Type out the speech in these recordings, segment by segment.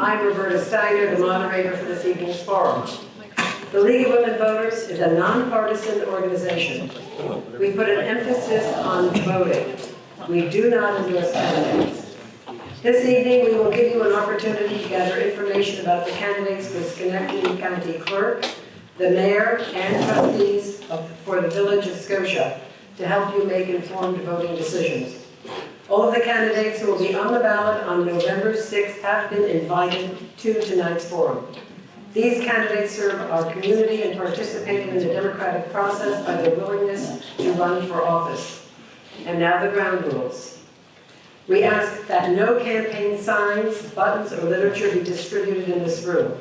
I'm Roberta Steiner, the moderator for this evening's forum. The League of Women Voters is a nonpartisan organization. We put an emphasis on voting. We do not endorse candidates. This evening, we will give you an opportunity to gather information about the candidates for Schenectady County Clerk, the Mayor, and trustees for the Village of Scotia to help you make informed voting decisions. All of the candidates who will be on the ballot on November 6th have been invited to tonight's forum. These candidates serve our community and participate in the democratic process by their willingness to run for office. And now the ground rules. We ask that no campaign signs, buttons, or literature be distributed in this room.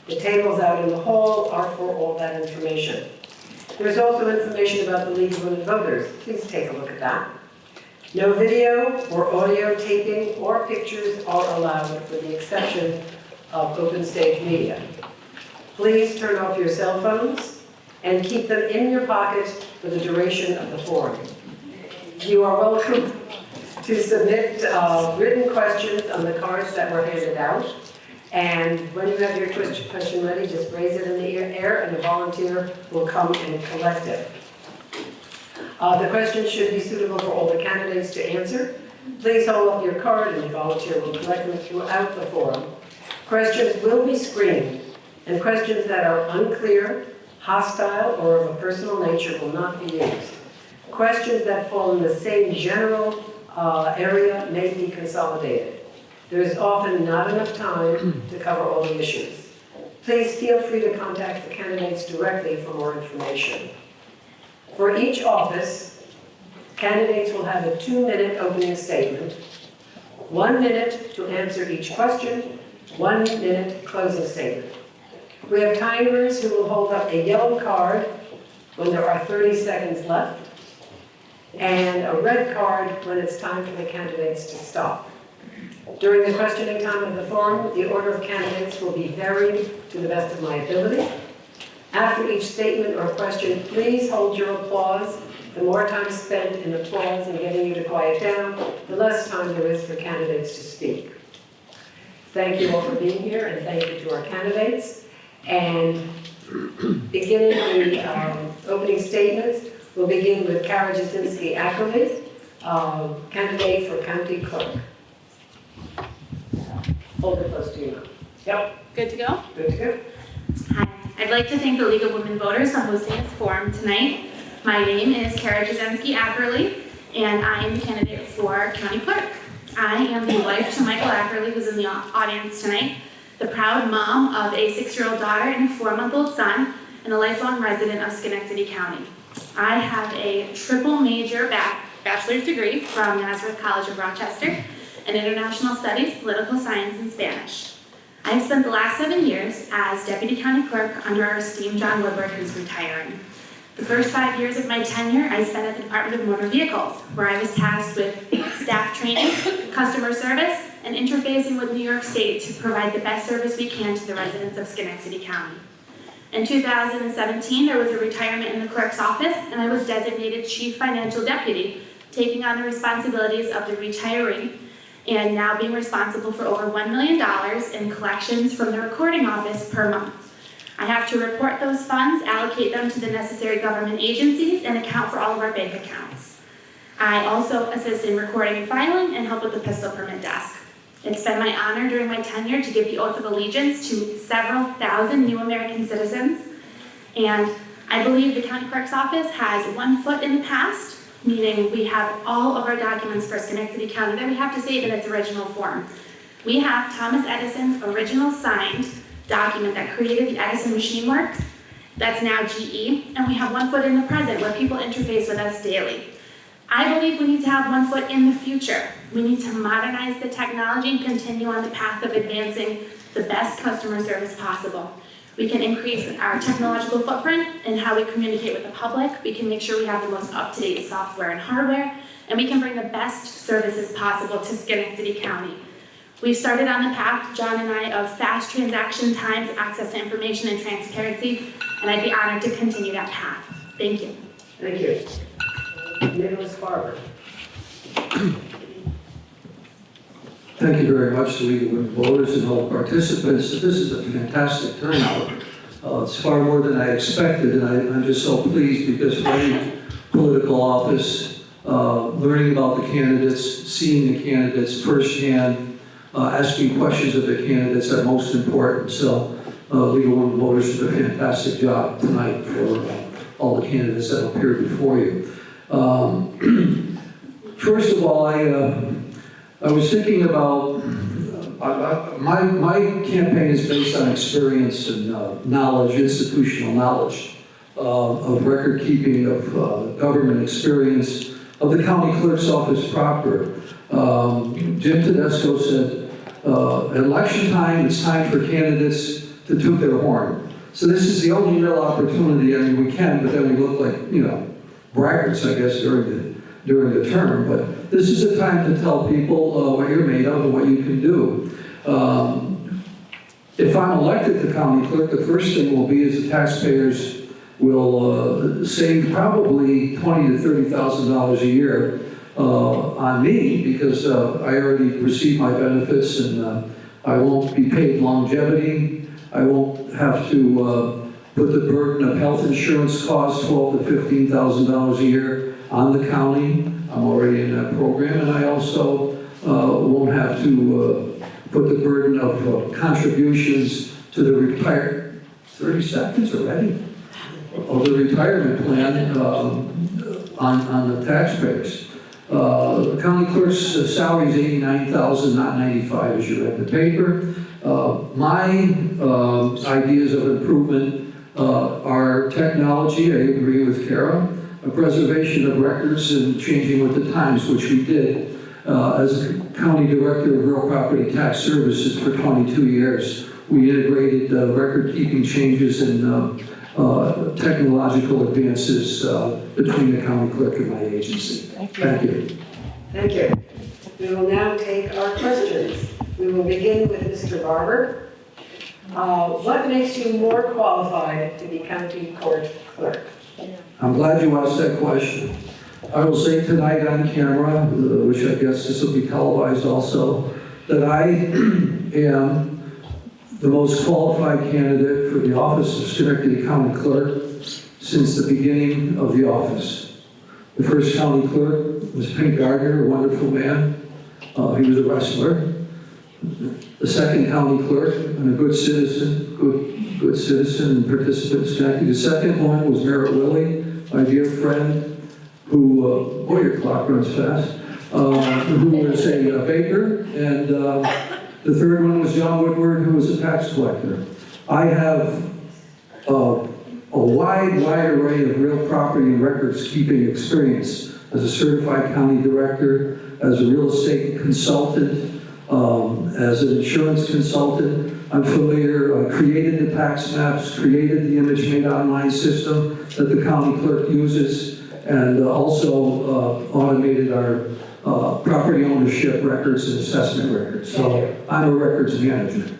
The tables out in the hall are for all that information. There is also information about the League of Women Voters. Please take a look at that. No video or audio taping or pictures are allowed with the exception of open stage media. Please turn off your cell phones and keep them in your pocket for the duration of the forum. You are welcome to submit written questions on the cards that were handed out. And when you have your question ready, just raise it in the air and a volunteer will come and collect it. The questions should be suitable for all the candidates to answer. Please hold up your card and the volunteer will collect them throughout the forum. Questions will be screened, and questions that are unclear, hostile, or of a personal nature will not be used. Questions that fall in the same general area may be consolidated. There is often not enough time to cover all the issues. Please feel free to contact the candidates directly for more information. For each office, candidates will have a 2-minute opening statement, 1 minute to answer each question, 1 minute closing statement. We have timers who will hold up a yellow card when there are 30 seconds left, and a red card when it's time for the candidates to stop. During the questioning time of the forum, the order of candidates will be varied to the best of my ability. After each statement or question, please hold your applause. The more time spent in applause and getting you to quiet down, the less time there is for candidates to speak. Thank you all for being here, and thank you to our candidates. And beginning the opening statements, we'll begin with Kara Jasinski-Ackerley, candidate for County Clerk. Hold it close to you now. Yep. Good to go? Good to go. Hi. I'd like to thank the League of Women Voters for hosting this forum tonight. My name is Kara Jasinski-Ackerley, and I am the candidate for County Clerk. I am the wife to Michael Ackerley, who's in the audience tonight, the proud mom of a 6-year-old daughter and a 4-month-old son, and a lifelong resident of Schenectady County. I have a triple major bachelor's degree from Nazareth College of Rochester, and International Studies, Political Science, and Spanish. I've spent the last 7 years as Deputy County Clerk under our esteemed John Woodward, who's retiring. The first 5 years of my tenure, I spent at the Department of Motor Vehicles, where I was tasked with staff training, customer service, and interfacing with New York State to provide the best service we can to the residents of Schenectady County. In 2017, there was a retirement in the clerk's office, and I was designated Chief Financial Deputy, taking on the responsibilities of the retiree, and now being responsible for over $1 million in collections from the recording office per month. I have to report those funds, allocate them to the necessary government agencies, and account for all of our bank accounts. I also assist in recording and filing and help with the pistol permit desk. It's been my honor during my tenure to give the oath of allegiance to several thousand new American citizens, and I believe the county clerk's office has one foot in the past, meaning we have all of our documents for Schenectady County that we have to save in its original form. We have Thomas Edison's original signed document that created the Edison Machine Works, that's now GE, and we have one foot in the present where people interface with us daily. I believe we need to have one foot in the future. We need to modernize the technology and continue on the path of advancing the best customer service possible. We can increase our technological footprint and how we communicate with the public. We can make sure we have the most up-to-date software and hardware, and we can bring the best services possible to Schenectady County. We've started on the path, John and I, of fast transaction times, access to information, and transparency, and I'd be honored to continue that path. Thank you. Thank you. Nicholas Barber. Thank you very much to League of Women Voters and all the participants. This is a fantastic turnout. It's far more than I expected, and I'm just so pleased because for any political office, learning about the candidates, seeing the candidates firsthand, asking questions of the candidates are most important. So League of Women Voters did a fantastic job tonight for all the candidates that appeared before you. First of all, I was thinking about, my campaign is based on experience and knowledge, institutional knowledge of record keeping, of government experience, of the county clerk's office proper. Jim Tedesco said, at election time, it's time for candidates to toot their horn. So this is the only real opportunity. I mean, we can, but then we look like, braggarts, I guess, during the term. But this is a time to tell people what you're made of and what you can do. If I'm elected to county clerk, the first thing will be is the taxpayers will save probably $20,000 to $30,000 a year on me because I already received my benefits and I won't be paid longevity. I won't have to put the burden of health insurance costs, $12,000 to $15,000 a year, on the county. I'm already in that program, and I also won't have to put the burden of contributions to the 30 seconds already, of the retirement plan on the taxpayers. The county clerk's salary is $89,000, not $95,000 as you read in the paper. My ideas of improvement are technology, I agree with Kara, a preservation of records and changing with the times, which we did as a county director of real property tax services for 22 years. We integrated record-keeping changes and technological advances between the county clerk and my agency. Thank you. Thank you. We will now take our questions. We will begin with Mr. Barber. What makes you more qualified to be county court clerk? I'm glad you asked that question. I will say tonight on camera, which I guess this will be televised also, that I am the most qualified candidate for the office of Schenectady County Clerk since the beginning of the office. The first county clerk was Pink Gardner, a wonderful man. He was a wrestler. The second county clerk, and a good citizen, good citizen and participant in Schenectady. The second one was Merritt Willie, my dear friend, who, boy, your clock runs fast, who was a baker, and the third one was John Woodward, who was a tax collector. I have a wide array of real property and records keeping experience as a certified county director, as a real estate consultant, as an insurance consultant. I'm familiar, created the tax maps, created the image made online system that the county clerk uses, and also automated our property ownership records and assessment records. So I'm a records manager.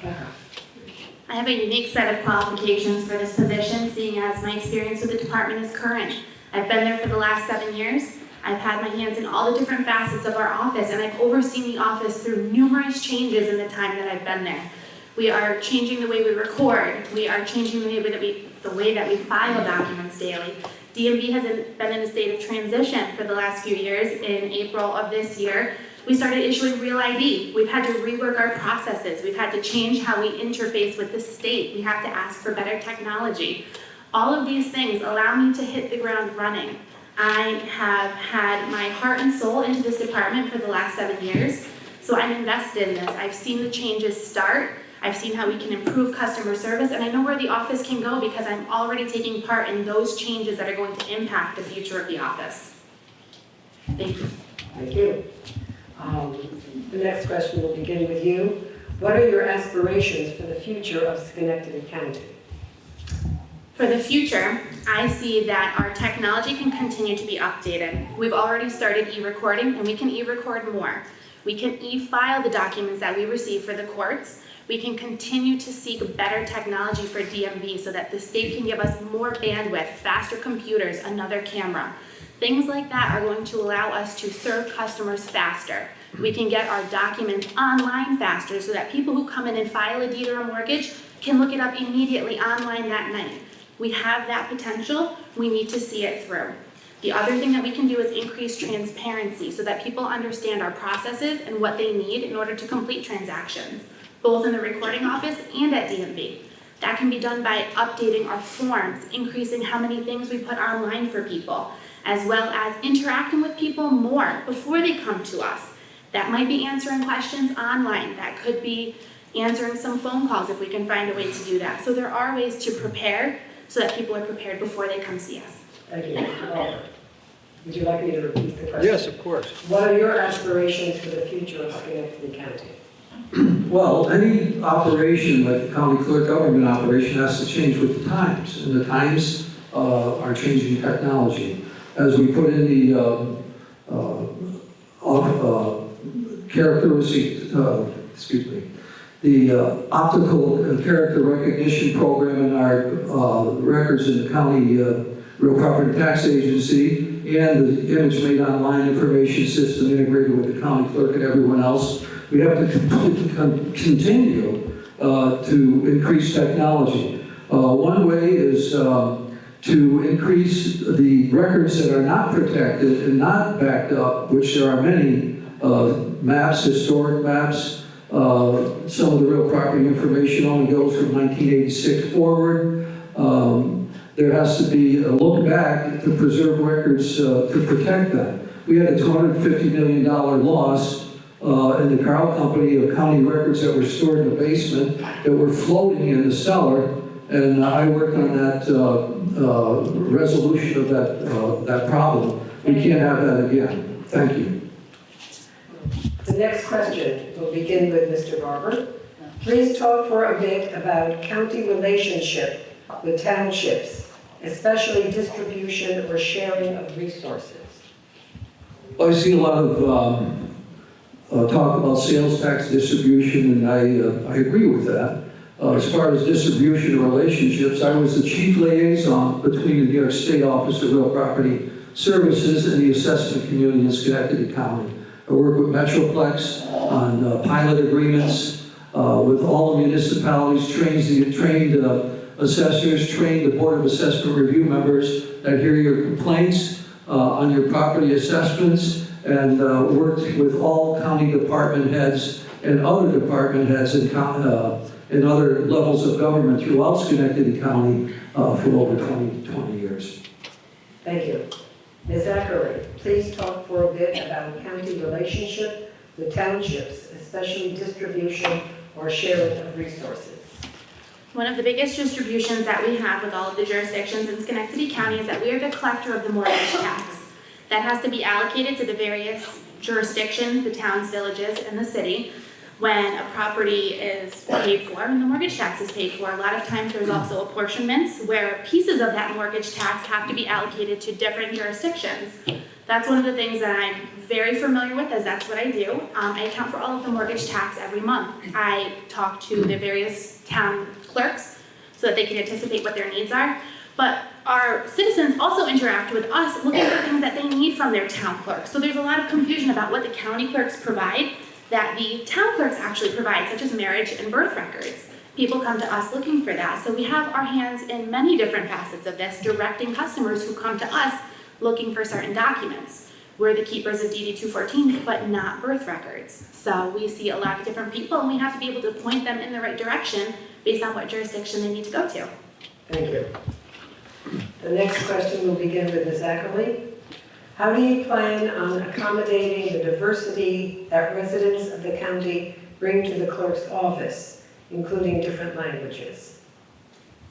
I have a unique set of qualifications for this position, seeing as my experience with the department is current. I've been there for the last 7 years. I've had my hands in all the different facets of our office, and I've overseen the office through numerous changes in the time that I've been there. We are changing the way we record. We are changing the way that we file documents daily. DMV has been in a state of transition for the last few years. In April of this year, we started issuing real ID. We've had to rework our processes. We've had to change how we interface with the state. We have to ask for better technology. All of these things allow me to hit the ground running. I have had my heart and soul into this department for the last 7 years, so I'm invested in this. I've seen the changes start. I've seen how we can improve customer service, and I know where the office can go because I'm already taking part in those changes that are going to impact the future of the office. Thank you. Thank you. The next question will begin with you. What are your aspirations for the future of Schenectady County? For the future, I see that our technology can continue to be updated. We've already started e-recording, and we can e-record more. We can e-file the documents that we receive for the courts. We can continue to seek better technology for DMV so that the state can give us more bandwidth, faster computers, another camera. Things like that are going to allow us to serve customers faster. We can get our documents online faster so that people who come in and file a deed or a mortgage can look it up immediately online that night. We have that potential, we need to see it through. The other thing that we can do is increase transparency so that people understand our processes and what they need in order to complete transactions, both in the recording office and at DMV. That can be done by updating our forms, increasing how many things we put online for people, as well as interacting with people more before they come to us. That might be answering questions online. That could be answering some phone calls if we can find a way to do that. So there are ways to prepare so that people are prepared before they come see us. Thank you. Mr. Oliver, would you like me to repeat the question? Yes, of course. What are your aspirations for the future of Schenectady County? Well, any operation, like the county clerk government operation, has to change with the times, and the times are changing technology. As we put in the the optical character recognition program in our records in the county real property tax agency, and the image made online information system integrated with the county clerk and everyone else, we have to continue to increase technology. One way is to increase the records that are not protected and not backed up, which there are many maps, historic maps. Some of the real property information only goes from 1986 forward. There has to be a look back to preserve records to protect them. We had a $250 million loss in the Carl Company of county records that were stored in the basement that were floating in the cellar, and I worked on that resolution of that problem. We can't have that again. Thank you. The next question will begin with Mr. Barber. Please talk for a bit about county relationship with townships, especially distribution or sharing of resources. I see a lot of talk about sales tax distribution, and I agree with that. As far as distribution of relationships, I was the chief liaison between the New York State Office of Real Property Services and the assessment community in Schenectady County. I work with Metroplex on pilot agreements with all the municipalities, trained assessors, trained the Board of Assessment Review members that hear your complaints on your property assessments, and worked with all county department heads and other department heads in other levels of government throughout Schenectady County for over 20 years. Thank you. Ms. Ackerley, please talk for a bit about county relationship with townships, especially distribution or sharing of resources. One of the biggest distributions that we have with all of the jurisdictions in Schenectady County is that we are the collector of the mortgage tax. That has to be allocated to the various jurisdictions, the towns, villages, and the city. When a property is paid for and the mortgage tax is paid for, a lot of times there's also apportionments where pieces of that mortgage tax have to be allocated to different jurisdictions. That's one of the things that I'm very familiar with, as that's what I do. I account for all of the mortgage tax every month. I talk to the various town clerks so that they can anticipate what their needs are. But our citizens also interact with us looking for things that they need from their town clerks. So there's a lot of confusion about what the county clerks provide that the town clerks actually provide, such as marriage and birth records. People come to us looking for that. So we have our hands in many different facets of this, directing customers who come to us looking for certain documents. We're the keepers of DD 214s, but not birth records. So we see a lot of different people, and we have to be able to point them in the right direction based on what jurisdiction they need to go to. Thank you. The next question will begin with Ms. Ackerley. How do you plan on accommodating the diversity that residents of the county bring to the clerk's office, including different languages?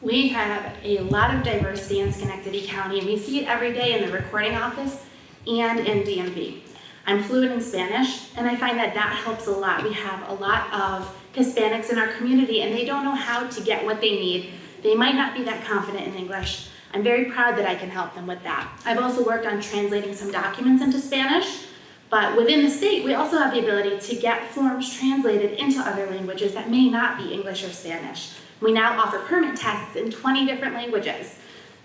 We have a lot of diversity in Schenectady County, and we see it every day in the recording office and in DMV. I'm fluent in Spanish, and I find that that helps a lot. We have a lot of Hispanics in our community, and they don't know how to get what they need. They might not be that confident in English. I'm very proud that I can help them with that. I've also worked on translating some documents into Spanish, but within the state, we also have the ability to get forms translated into other languages that may not be English or Spanish. We now offer permit tests in 20 different languages.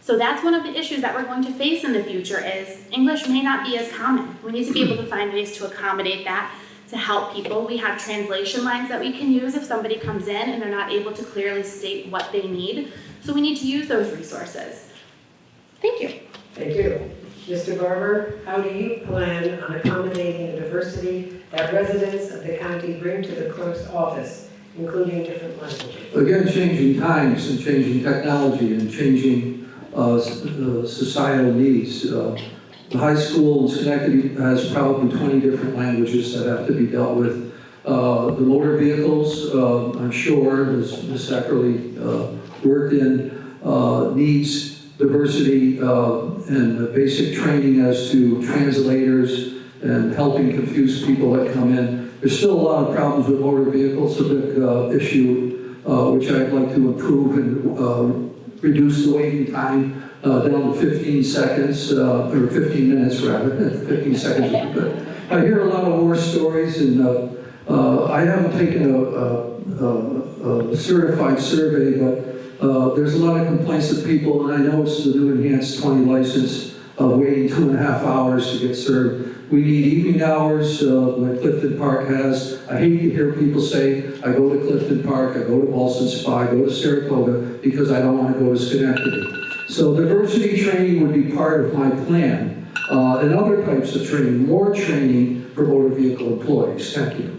So that's one of the issues that we're going to face in the future is English may not be as common. We need to be able to find ways to accommodate that, to help people. We have translation lines that we can use if somebody comes in and they're not able to clearly state what they need. So we need to use those resources. Thank you. Thank you. Mr. Barber, how do you plan on accommodating the diversity that residents of the county bring to the clerk's office, including different languages? Again, changing times and changing technology and changing societal needs. The high school in Schenectady has probably 20 different languages that have to be dealt with. The motor vehicles, I'm sure, as Ms. Eckerly worked in, needs diversity and basic training as to translators and helping confuse people that come in. There's still a lot of problems with motor vehicles, a big issue which I'd like to improve and reduce the waiting time down to 15 seconds, or 15 minutes rather, 15 seconds would be good. I hear a lot of war stories, and I haven't taken a certified survey, but there's a lot of complaints of people, and I know it's the new enhanced 20 license, waiting 2.5 hours to get served. We need evening hours, like Clifton Park has. I hate to hear people say, I go to Clifton Park, I go to Ballston Spa, I go to Saratoga, because I don't want to go to Schenectady. So diversity training would be part of my plan, and other types of training, more training for motor vehicle employees. Thank you.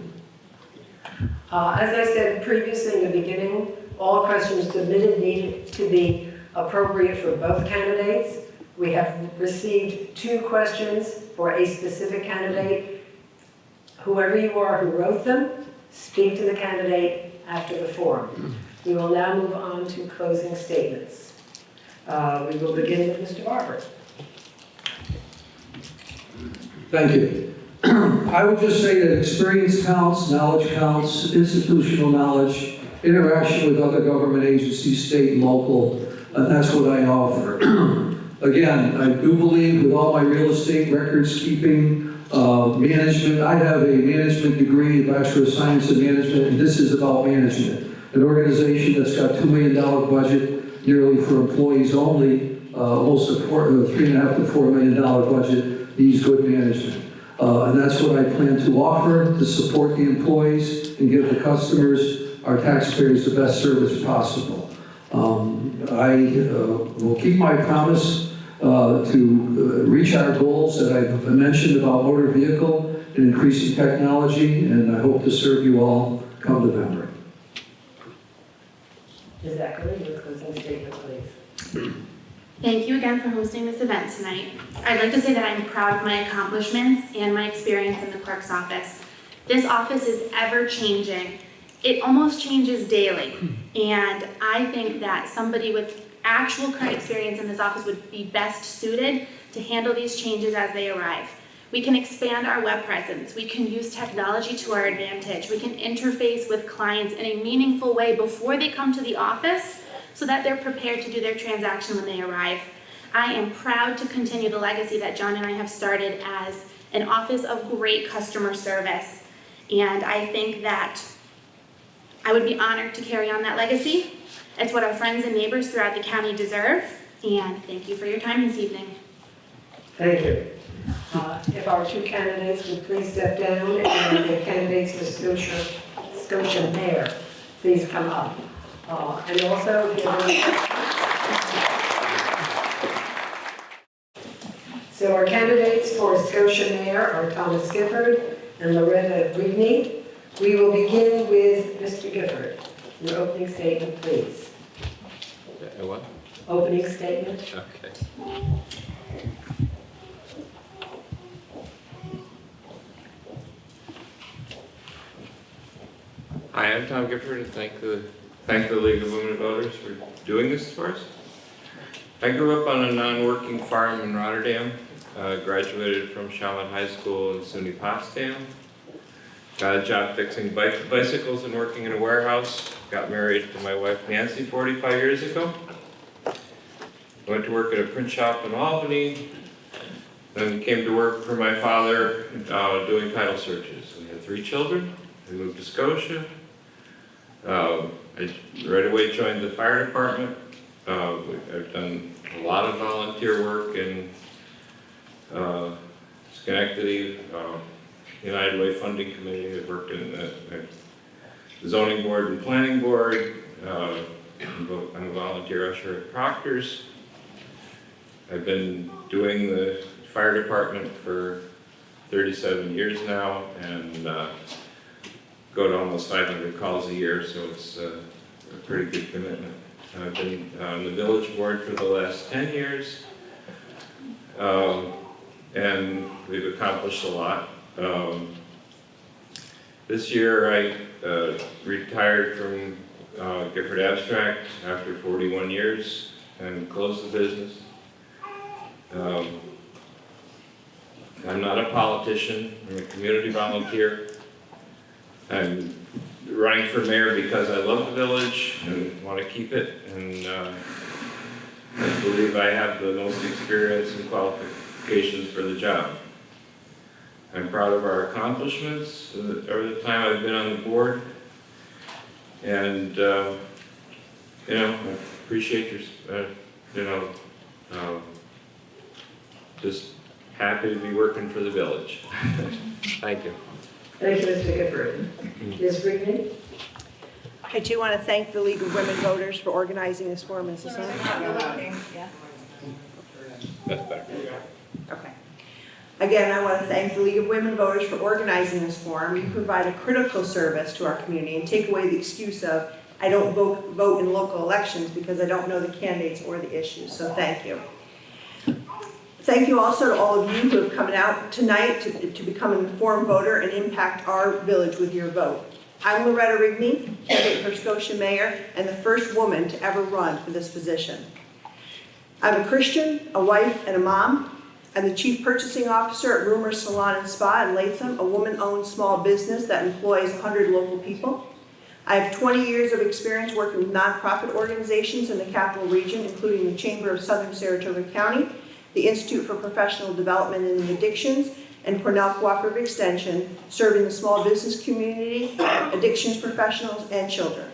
As I said previously in the beginning, all questions submitted need to be appropriate for both candidates. We have received 2 questions for a specific candidate. Whoever you are who wrote them, speak to the candidate after the forum. We will now move on to closing statements. We will begin with Mr. Barber. Thank you. I would just say that experience counts, knowledge counts, institutional knowledge, interaction with other government agencies, state and local, and that's what I offer. Again, I do believe with all my real estate records keeping, management, I have a management degree, a Bachelor of Science in Management, and this is about management. An organization that's got $2 million budget, nearly for employees only, almost a $3.5 to $4 million budget, needs good management. And that's what I plan to offer to support the employees and give the customers, our taxpayers, the best service possible. I will keep my promise to reach our goals that I've mentioned about motor vehicle and increasing technology, and I hope to serve you all come November. Ms. Eckerly, your closing statement, please. Thank you again for hosting this event tonight. I'd like to say that I'm proud of my accomplishments and my experience in the clerk's office. This office is ever changing. It almost changes daily. And I think that somebody with actual current experience in this office would be best suited to handle these changes as they arrive. We can expand our web presence. We can use technology to our advantage. We can interface with clients in a meaningful way before they come to the office so that they're prepared to do their transaction when they arrive. I am proud to continue the legacy that John and I have started as an office of great customer service. And I think that I would be honored to carry on that legacy. It's what our friends and neighbors throughout the county deserve. And thank you for your time this evening. Thank you. If our 2 candidates would please step down, and the candidates for Scotia Mayor, please come up. And also, so our candidates for Scotia Mayor are Thomas Gifford and Loretta Rigney. We will begin with Mr. Gifford. Your opening statement, please. What? Opening statement. Okay. Hi, I'm Tom Gifford, and thank the League of Women Voters for doing this for us. I grew up on a non-working farm in Rotterdam, graduated from Chalmette High School in SUNY Potsdam, got a job fixing bicycles and working in a warehouse, got married to my wife Nancy 45 years ago, went to work at a print shop in Albany, then came to work for my father doing title searches. We had 3 children. We moved to Scotia. I right away joined the fire department. I've done a lot of volunteer work in Schenectady, United Way Funding Committee. I've worked in the zoning board and planning board. I'm a volunteer usher at Proctor's. I've been doing the fire department for 37 years now, and go to almost 500 calls a year, so it's a pretty good commitment. I've been on the village board for the last 10 years, and we've accomplished a lot. This year I retired from Gifford Abstract after 41 years and closed the business. I'm not a politician, I'm a community volunteer. I'm running for mayor because I love the village and want to keep it, and I believe I have the most experience and qualifications for the job. I'm proud of our accomplishments over the time I've been on the board, and I appreciate your, just happy to be working for the village. Thank you. Thank you, Mr. Gifford. Ms. Brigney? I do want to thank the League of Women Voters for organizing this forum. Is this on? Yeah. That's better. Okay. Again, I want to thank the League of Women Voters for organizing this forum. You provide a critical service to our community and take away the excuse of, I don't vote in local elections because I don't know the candidates or the issues. So thank you. Thank you also to all of you who have come out tonight to become an informed voter and impact our village with your vote. I'm Loretta Rigney, candidate for Scotia Mayor and the first woman to ever run for this position. I'm a Christian, a wife, and a mom. I'm the Chief Purchasing Officer at Rumor Salon and Spa in Latham, a woman-owned small business that employs 100 local people. I have 20 years of experience working with nonprofit organizations in the Capital Region, including the Chamber of Southern Saratoga County, the Institute for Professional Development in the Addictions, and Cornell Cooperative Extension, serving the small business community, addictions professionals, and children.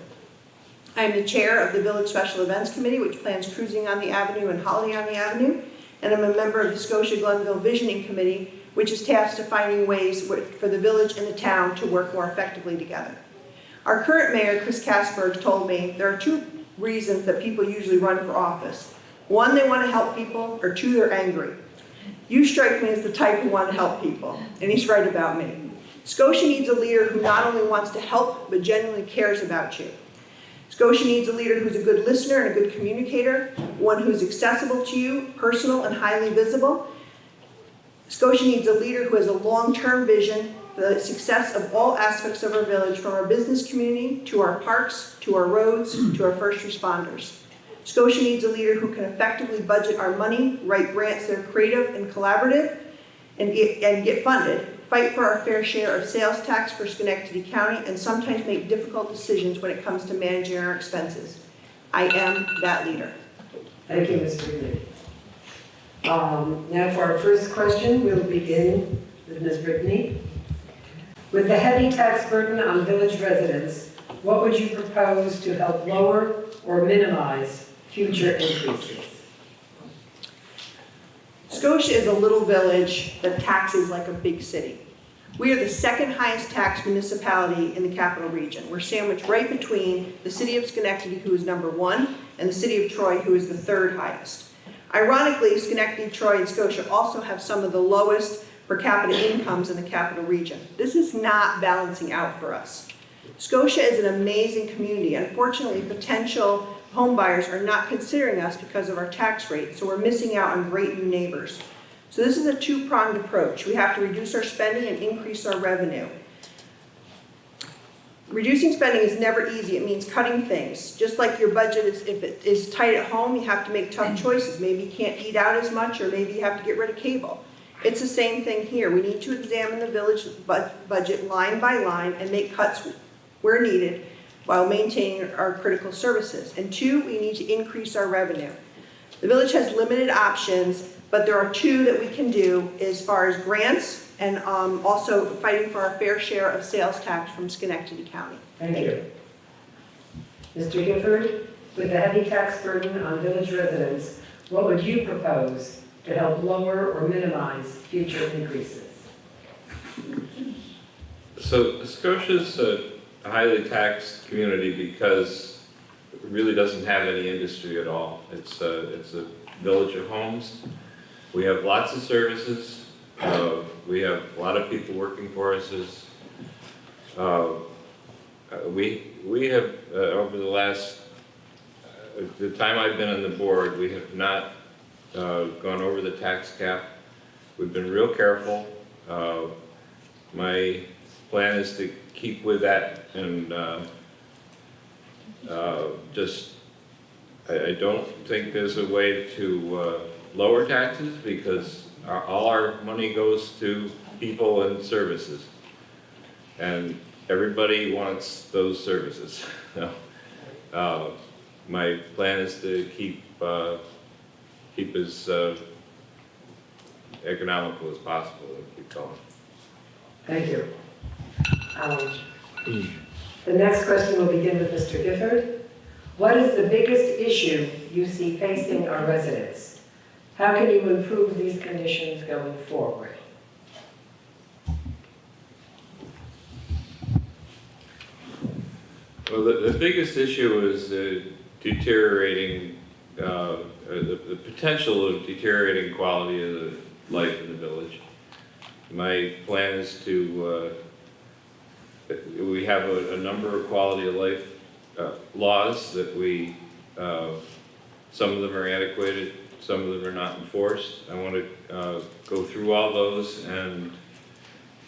I am the chair of the Village Special Events Committee, which plans Cruising on the Avenue and Holiday on the Avenue, and I'm a member of the Scotia Glenville Visioning Committee, which is tasked to finding ways for the village and the town to work more effectively together. Our current mayor, Chris Kasberg, told me there are two reasons that people usually run for office. One, they want to help people, or two, they're angry. You strike me as the type who want to help people, and he's right about me. Scotia needs a leader who not only wants to help, but genuinely cares about you. Scotia needs a leader who's a good listener and a good communicator, one who's accessible to you, personal and highly visible. Scotia needs a leader who has a long-term vision for the success of all aspects of our village, from our business community, to our parks, to our roads, to our first responders. Scotia needs a leader who can effectively budget our money, write grants that are creative and collaborative, and get funded, fight for our fair share of sales tax for Schenectady County, and sometimes make difficult decisions when it comes to managing our expenses. I am that leader. Thank you, Ms. Brigney. Now for our first question, we'll begin with Ms. Brigney. With the heavy tax burden on village residents, what would you propose to help lower or minimize future increases? Scotia is a little village that taxes like a big city. We are the second highest taxed municipality in the Capital Region. We're sandwiched right between the city of Schenectady, who is #1, and the city of Troy, who is the third highest. Ironically, Schenectady, Troy, and Scotia also have some of the lowest per capita incomes in the Capital Region. This is not balancing out for us. Scotia is an amazing community. Unfortunately, potential home buyers are not considering us because of our tax rate, so we're missing out on great new neighbors. So this is a two-pronged approach. We have to reduce our spending and increase our revenue. Reducing spending is never easy. It means cutting things. Just like your budget is, if it is tight at home, you have to make tough choices. Maybe you can't eat out as much, or maybe you have to get rid of cable. It's the same thing here. We need to examine the village budget line by line and make cuts where needed, while maintaining our critical services. And two, we need to increase our revenue. The village has limited options, but there are two that we can do as far as grants and also fighting for our fair share of sales tax from Schenectady County. Thank you. Mr. Gifford, with the heavy tax burden on village residents, What would you propose to help lower or minimize future increases? So Scotia's a highly taxed community because it really doesn't have any industry at all. It's a village of homes. We have lots of services. We have a lot of people working for us. We have, over the last, the time I've been on the board, we have not gone over the tax cap. We've been real careful. My plan is to keep with that and I don't think there's a way to lower taxes because all our money goes to people and services. And everybody wants those services. My plan is to keep as economical as possible and keep going. Thank you. The next question will begin with Mr. Gifford. What is the biggest issue you see facing our residents? How can you improve these conditions going forward? Well, the biggest issue is deteriorating, the potential of deteriorating quality of the life in the village. My plan is to, we have a number of quality of life laws that we, some of them are antiquated, some of them are not enforced. I want to go through all those and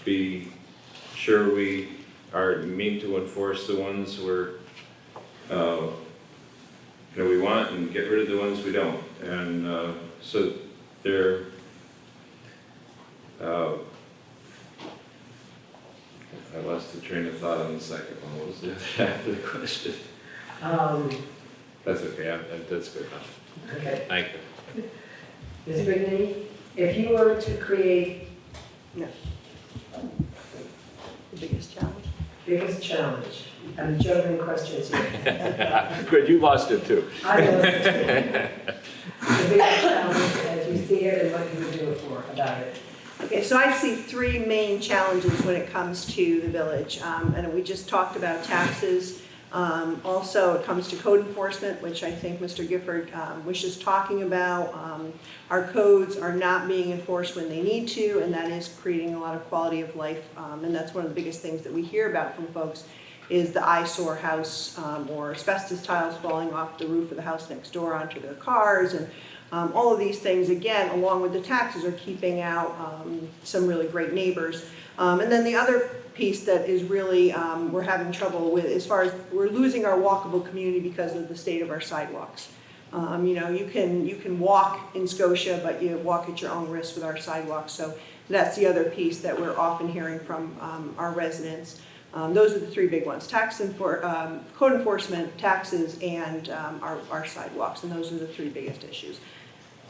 be sure we mean to enforce the ones we want and get rid of the ones we don't. And so they're I lost the train of thought on the second one. What was the other half of the question? That's okay. That's good enough. Okay. Thank you. Ms. Brigney, if you were to create No. The biggest challenge. biggest challenge, I'm juggling questions here. Good, you lost it too. I lost it too. The biggest challenge as you see it and what you would do it for about it. Okay, so I see three main challenges when it comes to the village. And we just talked about taxes. Also, it comes to code enforcement, which I think Mr. Gifford was just talking about. Our codes are not being enforced when they need to, and that is creating a lot of quality of life. And that's one of the biggest things that we hear about from folks is the eyesore house or asbestos tiles falling off the roof of the house next door onto their cars. And all of these things, again, along with the taxes, are keeping out some really great neighbors. And then the other piece that is really we're having trouble with, as far as we're losing our walkable community because of the state of our sidewalks. You know, you can walk in Scotia, but you walk at your own risk with our sidewalks. So that's the other piece that we're often hearing from our residents. Those are the three big ones: code enforcement, taxes, and our sidewalks. And those are the three biggest issues.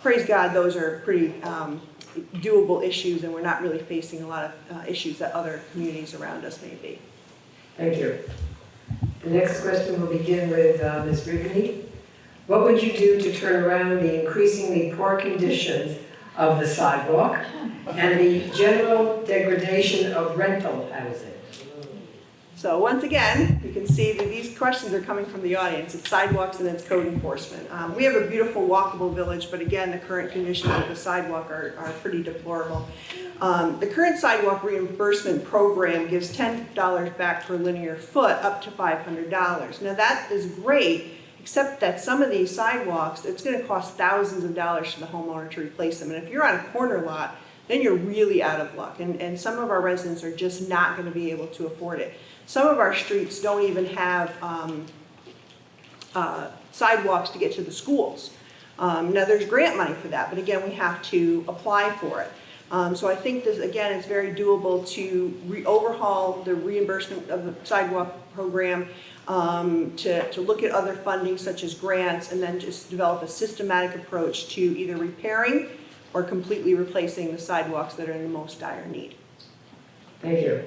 Praise God, those are pretty doable issues, and we're not really facing a lot of issues that other communities around us may be. Thank you. The next question will begin with Ms. Brigney. What would you do to turn around the increasingly poor conditions of the sidewalk and the general degradation of rental housing? So once again, you can see that these questions are coming from the audience. It's sidewalks and it's code enforcement. We have a beautiful walkable village, but again, the current conditions of the sidewalk are pretty deplorable. The current sidewalk reimbursement program gives $10 back per linear foot up to $500. Now that is great, except that some of these sidewalks, it's going to cost thousands of dollars for the homeowner to replace them. And if you're on a corner lot, then you're really out of luck. And some of our residents are just not going to be able to afford it. Some of our streets don't even have sidewalks to get to the schools. Now there's grant money for that, but again, we have to apply for it. So I think this, again, it's very doable to overhaul the reimbursement of the sidewalk program, to look at other funding such as grants, and then just develop a systematic approach to either repairing or completely replacing the sidewalks that are in the most dire need. Thank you.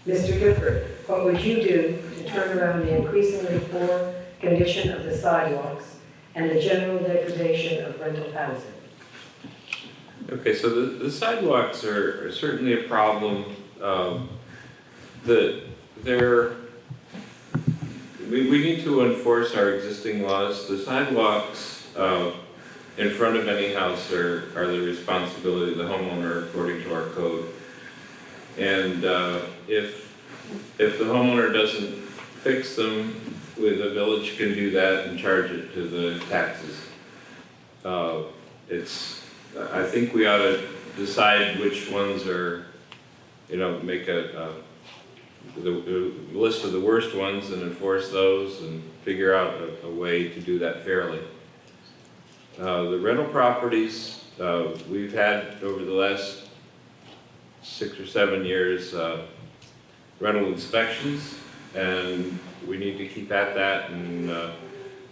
Mr. Gifford, what would you do to turn around the increasingly poor condition of the sidewalks and the general degradation of rental housing. Okay, so the sidewalks are certainly a problem. We need to enforce our existing laws. The sidewalks in front of any house are the responsibility of the homeowner according to our code. And if the homeowner doesn't fix them, the village can do that and charge it to the taxes. I think we ought to decide which ones are, make the list of the worst ones and enforce those and figure out a way to do that fairly. The rental properties, we've had over the last 6 or 7 years rental inspections, and we need to keep at that, and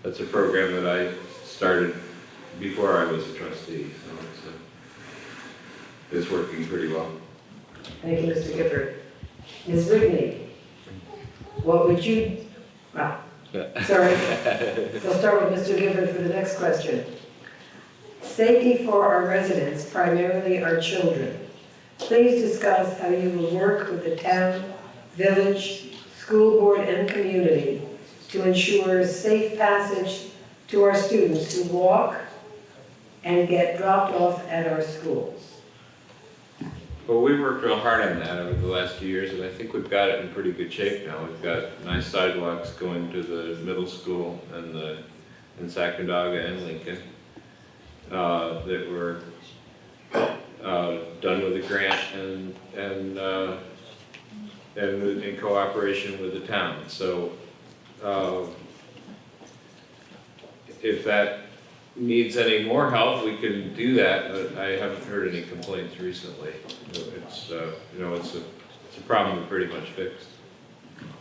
that's a program that I started before I was a trustee, so it's working pretty well. Thank you, Mr. Gifford. Ms. Rigney, what would you, sorry, we'll start with Mr. Gifford for the next question. Safety for our residents, primarily our children. Please discuss how you will work with the town, village, school board, and community to ensure safe passage to our students who walk and get dropped off at our schools. Well, we worked real hard on that over the last few years, and I think we've got it in pretty good shape now. We've got nice sidewalks going to the middle school and in Sacandaga and Lincoln that were done with a grant and in cooperation with the town. So if that needs any more help, we can do that, but I haven't heard any complaints recently. It's a problem we pretty much fixed.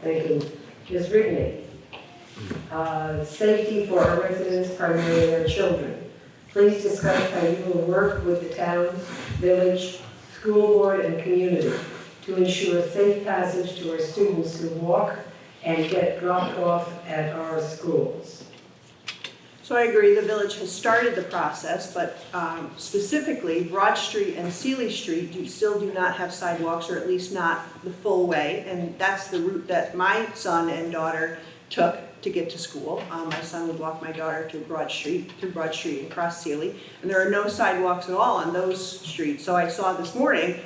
Thank you. Ms. Rigney, safety for our residents, primarily our children. Please discuss how you will work with the town, village, school board, and community to ensure safe passage to our students who walk and get dropped off at our schools. So I agree, the village has started the process, but specifically Broad Street and Seeley Street still do not have sidewalks, or at least not the full way, and that's the route that my son and daughter took to get to school. My son would walk my daughter to Broad Street, through Broad Street and across Seeley, and there are no sidewalks at all on those streets. So I saw this morning,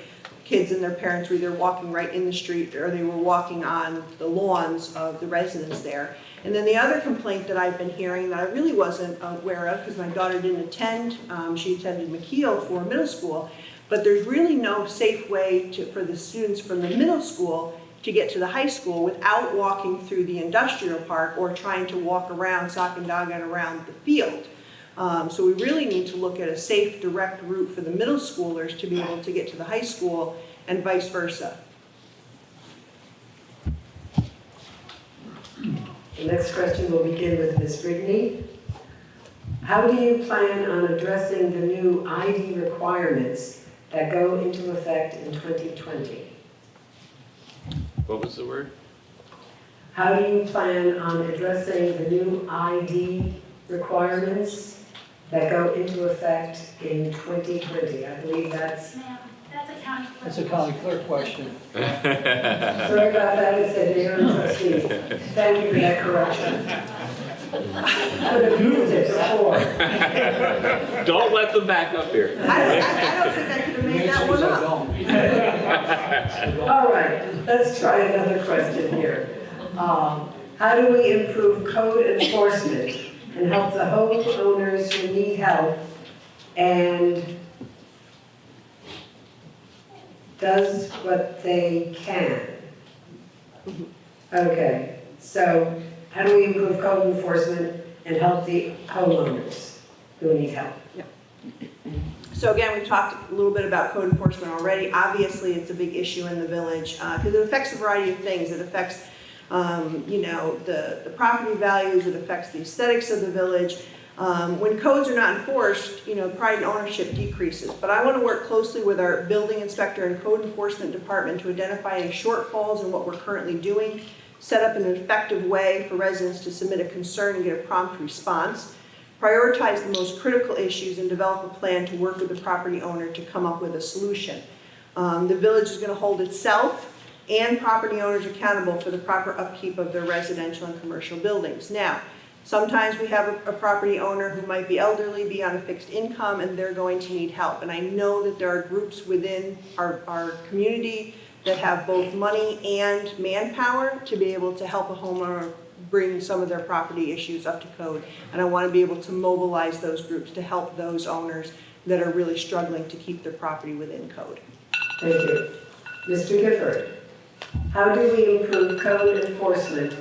kids and their parents were either walking right in the street or they were walking on the lawns of the residents there. And then the other complaint that I've been hearing that I really wasn't aware of, because my daughter didn't attend, she attended McKeel for middle school, but there's really no safe way for the students from the middle school to get to the high school without walking through the industrial park or trying to walk around Sacandaga and around the field. So we really need to look at a safe, direct route for the middle schoolers to be able to get to the high school and vice versa. The next question will begin with Ms. Rigney. How do you plan on addressing the new ID requirements that go into effect in 2020? What was the word? How do you plan on addressing the new ID requirements that go into effect in 2020? I believe that's... Ma'am, that's a county clerk. That's a county clerk question. Sorry about that, it said mayor and trustee. Thank you for that correction. I would have used it before. Don't let them back up here. I don't think I could have made that one up. All right, let's try another question here. How do we improve code enforcement and help the homeowners who need help and does what they can? Okay, so how do we improve code enforcement and help the homeowners who need help? So again, we talked a little bit about code enforcement already. Obviously, it's a big issue in the village because it affects a variety of things. It affects, the property values. It affects the aesthetics of the village. When codes are not enforced, pride and ownership decreases. But I want to work closely with our building inspector and code enforcement department to identify any shortfalls in what we're currently doing, set up an effective way for residents to submit a concern and get a prompt response. prioritize the most critical issues, and develop a plan to work with the property owner to come up with a solution. The village is going to hold itself and property owners accountable for the proper upkeep of their residential and commercial buildings. Now, sometimes we have a property owner who might be elderly, be on a fixed income, and they're going to need help. And I know that there are groups within our community that have both money and manpower to be able to help a homeowner bring some of their property issues up to code. And I want to be able to mobilize those groups to help those owners that are really struggling to keep their property within code. Thank you. Mr. Gifford, how do we improve code enforcement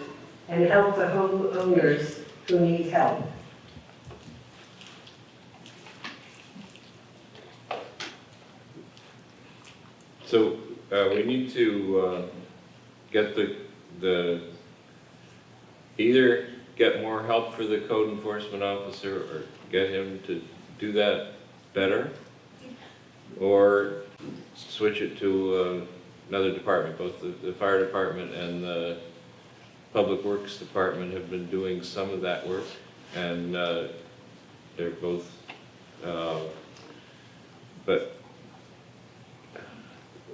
and help the homeowners who need help? So we need to get either get more help for the code enforcement officer or get him to do that better, or switch it to another department. Both the fire department and the public works department have been doing some of that work, and they're both, but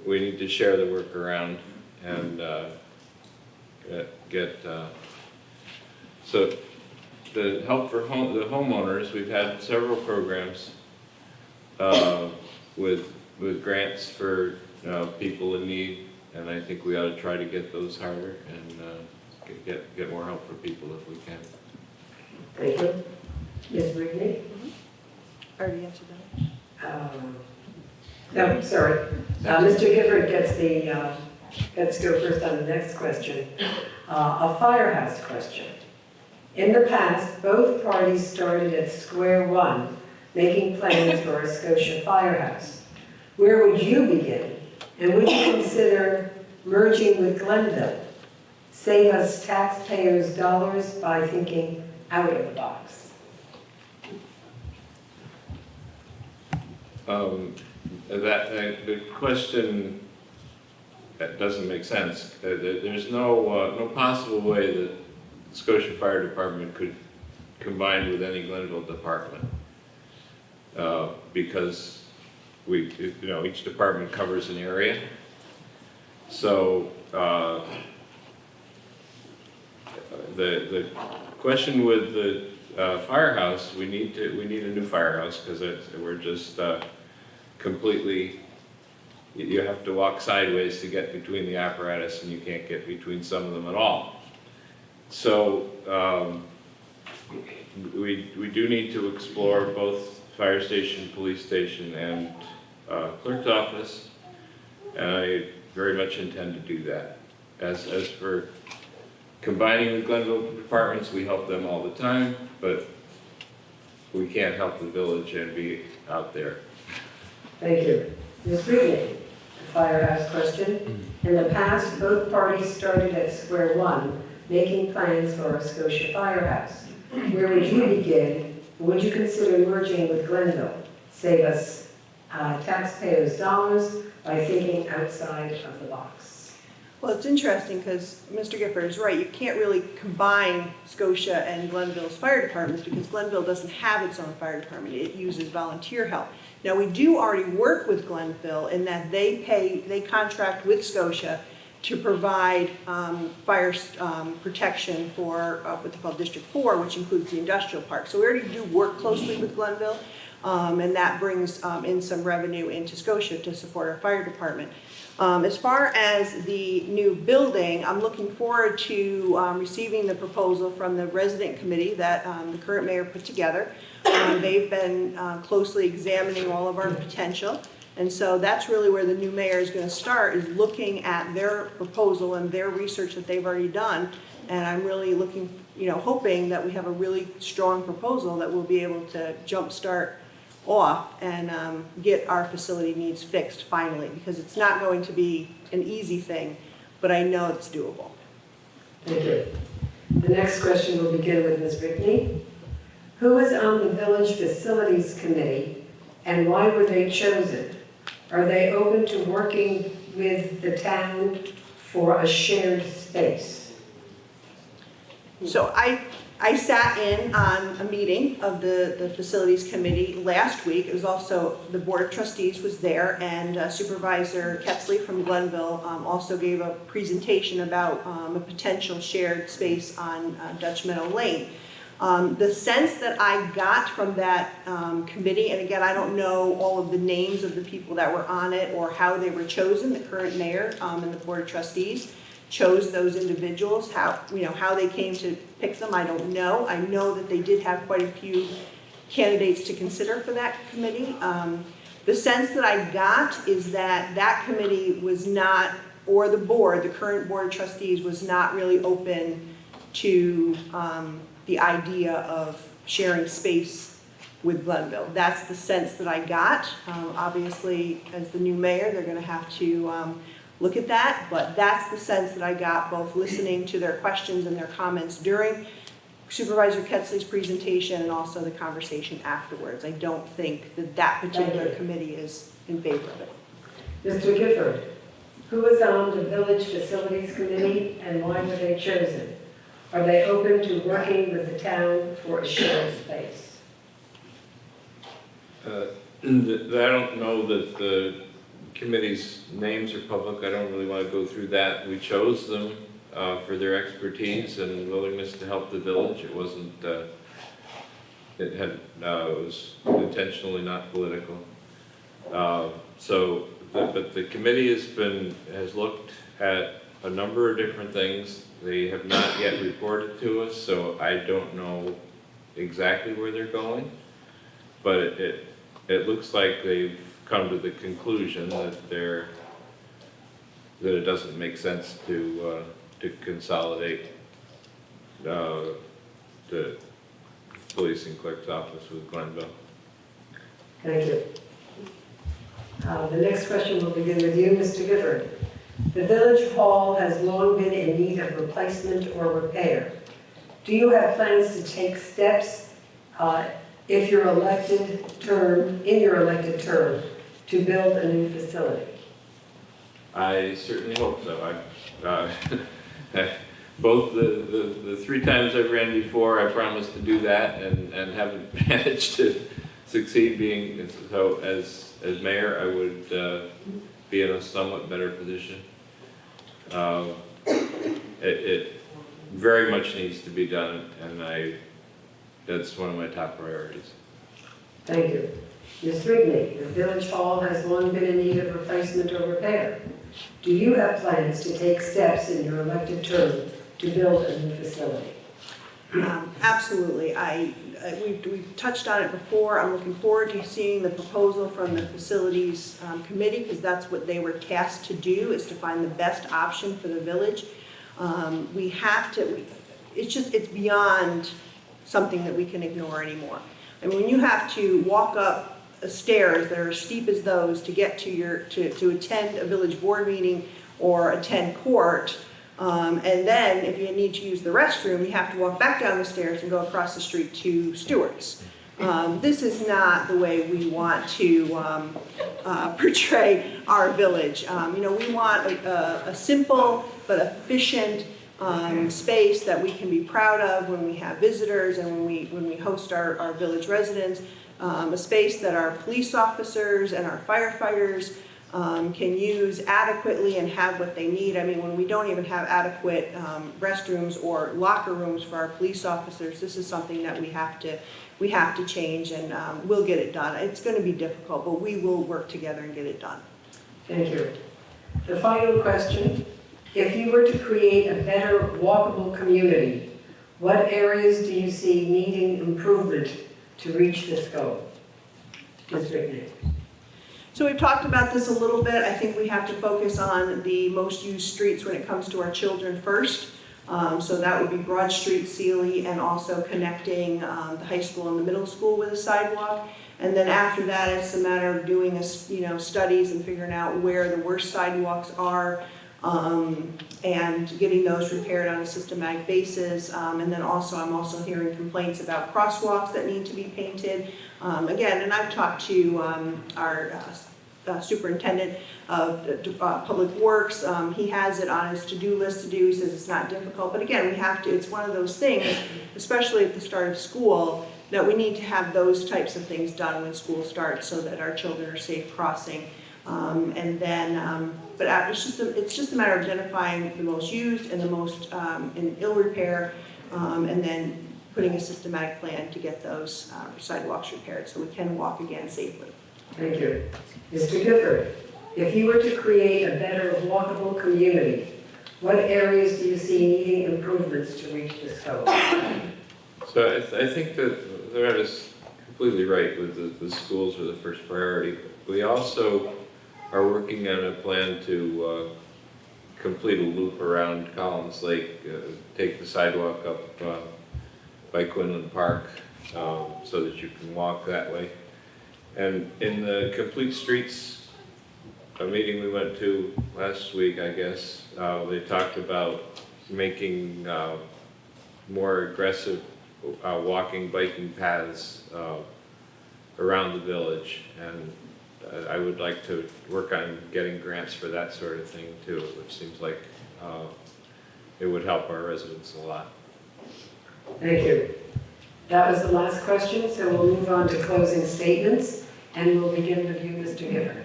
we need to share the work around and get so the help for the homeowners. We've had several programs with grants for people in need, and I think we ought to try to get those harder and get more help for people if we can. Thank you. Ms. Brigney? Already answered that. No, sorry. Mr. Gifford gets to go first on the next question. A firehouse question. In the past, both parties started at square one, making plans for a Scotia firehouse. Where would you begin? And would you consider merging with Glenville? Save us taxpayers' dollars by thinking out of the box. The question, that doesn't make sense. There's no possible way that the Scotia Fire Department could combine with any Glenville department, because each department covers an area. So the question with the firehouse, we need a new firehouse, because we're just completely. You have to walk sideways to get between the apparatus, and you can't get between some of them at all. So we do need to explore both fire station, police station, and clerk's office, and I very much intend to do that. As for combining the Glenville departments, we help them all the time, but we can't help the village and be out there. Thank you. Ms. Brigney, the firehouse question. In the past, both parties started at square one, making plans for a Scotia firehouse. Where would you begin? Would you consider merging with Glenville? Save us taxpayers' dollars by thinking outside of the box. Well, it's interesting because Mr. Gifford is right. You can't really combine Scotia and Glenville's fire departments because Glenville doesn't have its own fire department. It uses volunteer help. Now, we do already work with Glenville in that they contract with Scotia to provide fire protection for what they call District 4, which includes the industrial park. So we already do work closely with Glenville, and that brings in some revenue into Scotia to support our fire department. As far as the new building, I'm looking forward to receiving the proposal from the resident committee that the current mayor put together. They've been closely examining all of our potential. And so that's really where the new mayor is going to start, is looking at their proposal and their research that they've already done. And I'm really looking, hoping that we have a really strong proposal that we'll be able to jumpstart off and get our facility needs fixed finally, because it's not going to be an easy thing, but I know it's doable. Thank you. The next question will begin with Ms. Brigney. Who is on the Village Facilities Committee and why were they chosen? Are they open to working with the town for a shared space? So I sat in on a meeting of the Facilities Committee last week. It was also, the Board of Trustees was there, and Supervisor Ketzley from Glenville also gave a presentation about a potential shared space on Dutch Meadow Lane. The sense that I got from that committee, and again, I don't know all of the names of the people that were on it or how they were chosen, the current mayor and the Board of Trustees chose those individuals, how they came to pick them, I don't know. I know that they did have quite a few candidates to consider for that committee. The sense that I got is that that committee was not, or the board, the current Board of Trustees was not really open to the idea of sharing space with Glenville. That's the sense that I got. Obviously, as the new mayor, they're gonna have to look at that, but that's the sense that I got, both listening to their questions and their comments during Supervisor Ketzley's presentation and also the conversation afterwards. I don't think that that particular committee is in favor of it. Mr. Gifford, who is on the Village Facilities Committee and why were they chosen? Are they open to working with the town for a shared space? I don't know that the committee's names are public. I don't really want to go through that. We chose them for their expertise and willingness to help the village. It wasn't, it was intentionally not political. But the committee has looked at a number of different things. They have not yet reported to us, so I don't know exactly where they're going. But it looks like they've come to the conclusion that it doesn't make sense to consolidate the police and clerk's office with Glenville. Thank you. The next question will begin with you, Mr. Gifford. The Village Hall has long been in need of replacement or repair. Do you have plans to take steps in your elected term, to build a new facility? I certainly hope so. Both the 3 times I've ran before, I promised to do that and haven't managed to succeed being, so as mayor, I would be in a somewhat better position. It very much needs to be done, and that's one of my top priorities. Thank you. Ms. Rigney, the Village Hall has long been in need of replacement or repair. Do you have plans to take steps in your elected term to build a new facility? Absolutely. We've touched on it before. I'm looking forward to seeing the proposal from the Facilities Committee, because that's what they were tasked to do, is to find the best option for the village. We have to, it's beyond something that we can ignore anymore. I mean, when you have to walk up stairs that are as steep as those to get to attend a village board meeting or attend court, and then if you need to use the restroom, you have to walk back down the stairs and go across the street to Stewart's. This is not the way we want to portray our village. We want a simple but efficient space that we can be proud of when we have visitors and when we host our village residents. A space that our police officers and our firefighters can use adequately and have what they need. I mean, when we don't even have adequate restrooms or locker rooms for our police officers, this is something that we have to change, and we'll get it done. It's going to be difficult, but we will work together and get it done. Thank you. The final question, if you were to create a better walkable community, what areas do you see needing improvement to reach this goal? Ms. Rigney. So we've talked about this a little bit. I think we have to focus on the most used streets when it comes to our children first. So that would be Broad Street, Sealy, and also connecting the high school and the middle school with a sidewalk. And then after that, it's a matter of doing studies and figuring out where the worst sidewalks are, and getting those repaired on a systematic basis. And then also, I'm also hearing complaints about crosswalks that need to be painted. Again, and I've talked to our superintendent of public works. He has it on his to-do list to do. He says it's not difficult, but again, we have to, it's one of those things, especially at the start of school, that we need to have those types of things done when school starts so that our children are safe crossing. But it's just a matter of identifying the most used and the most in ill repair, and then putting a systematic plan to get those sidewalks repaired so we can walk again safely. Thank you. Mr. Gifford, if you were to create a better walkable community, what areas do you see needing improvements to reach this goal? So I think that Loretta is completely right with the schools are the first priority. We also are working on a plan to complete a loop around Collins Lake, take the sidewalk up by Quinlan Park so that you can walk that way. And in the Complete Streets, a meeting we went to last week, I guess, they talked about making more aggressive walking, biking paths around the village. And I would like to work on getting grants for that sort of thing too, which seems like it would help our residents a lot. Thank you. That was the last question, so we'll move on to closing statements, and we'll begin with you, Mr. Gifford.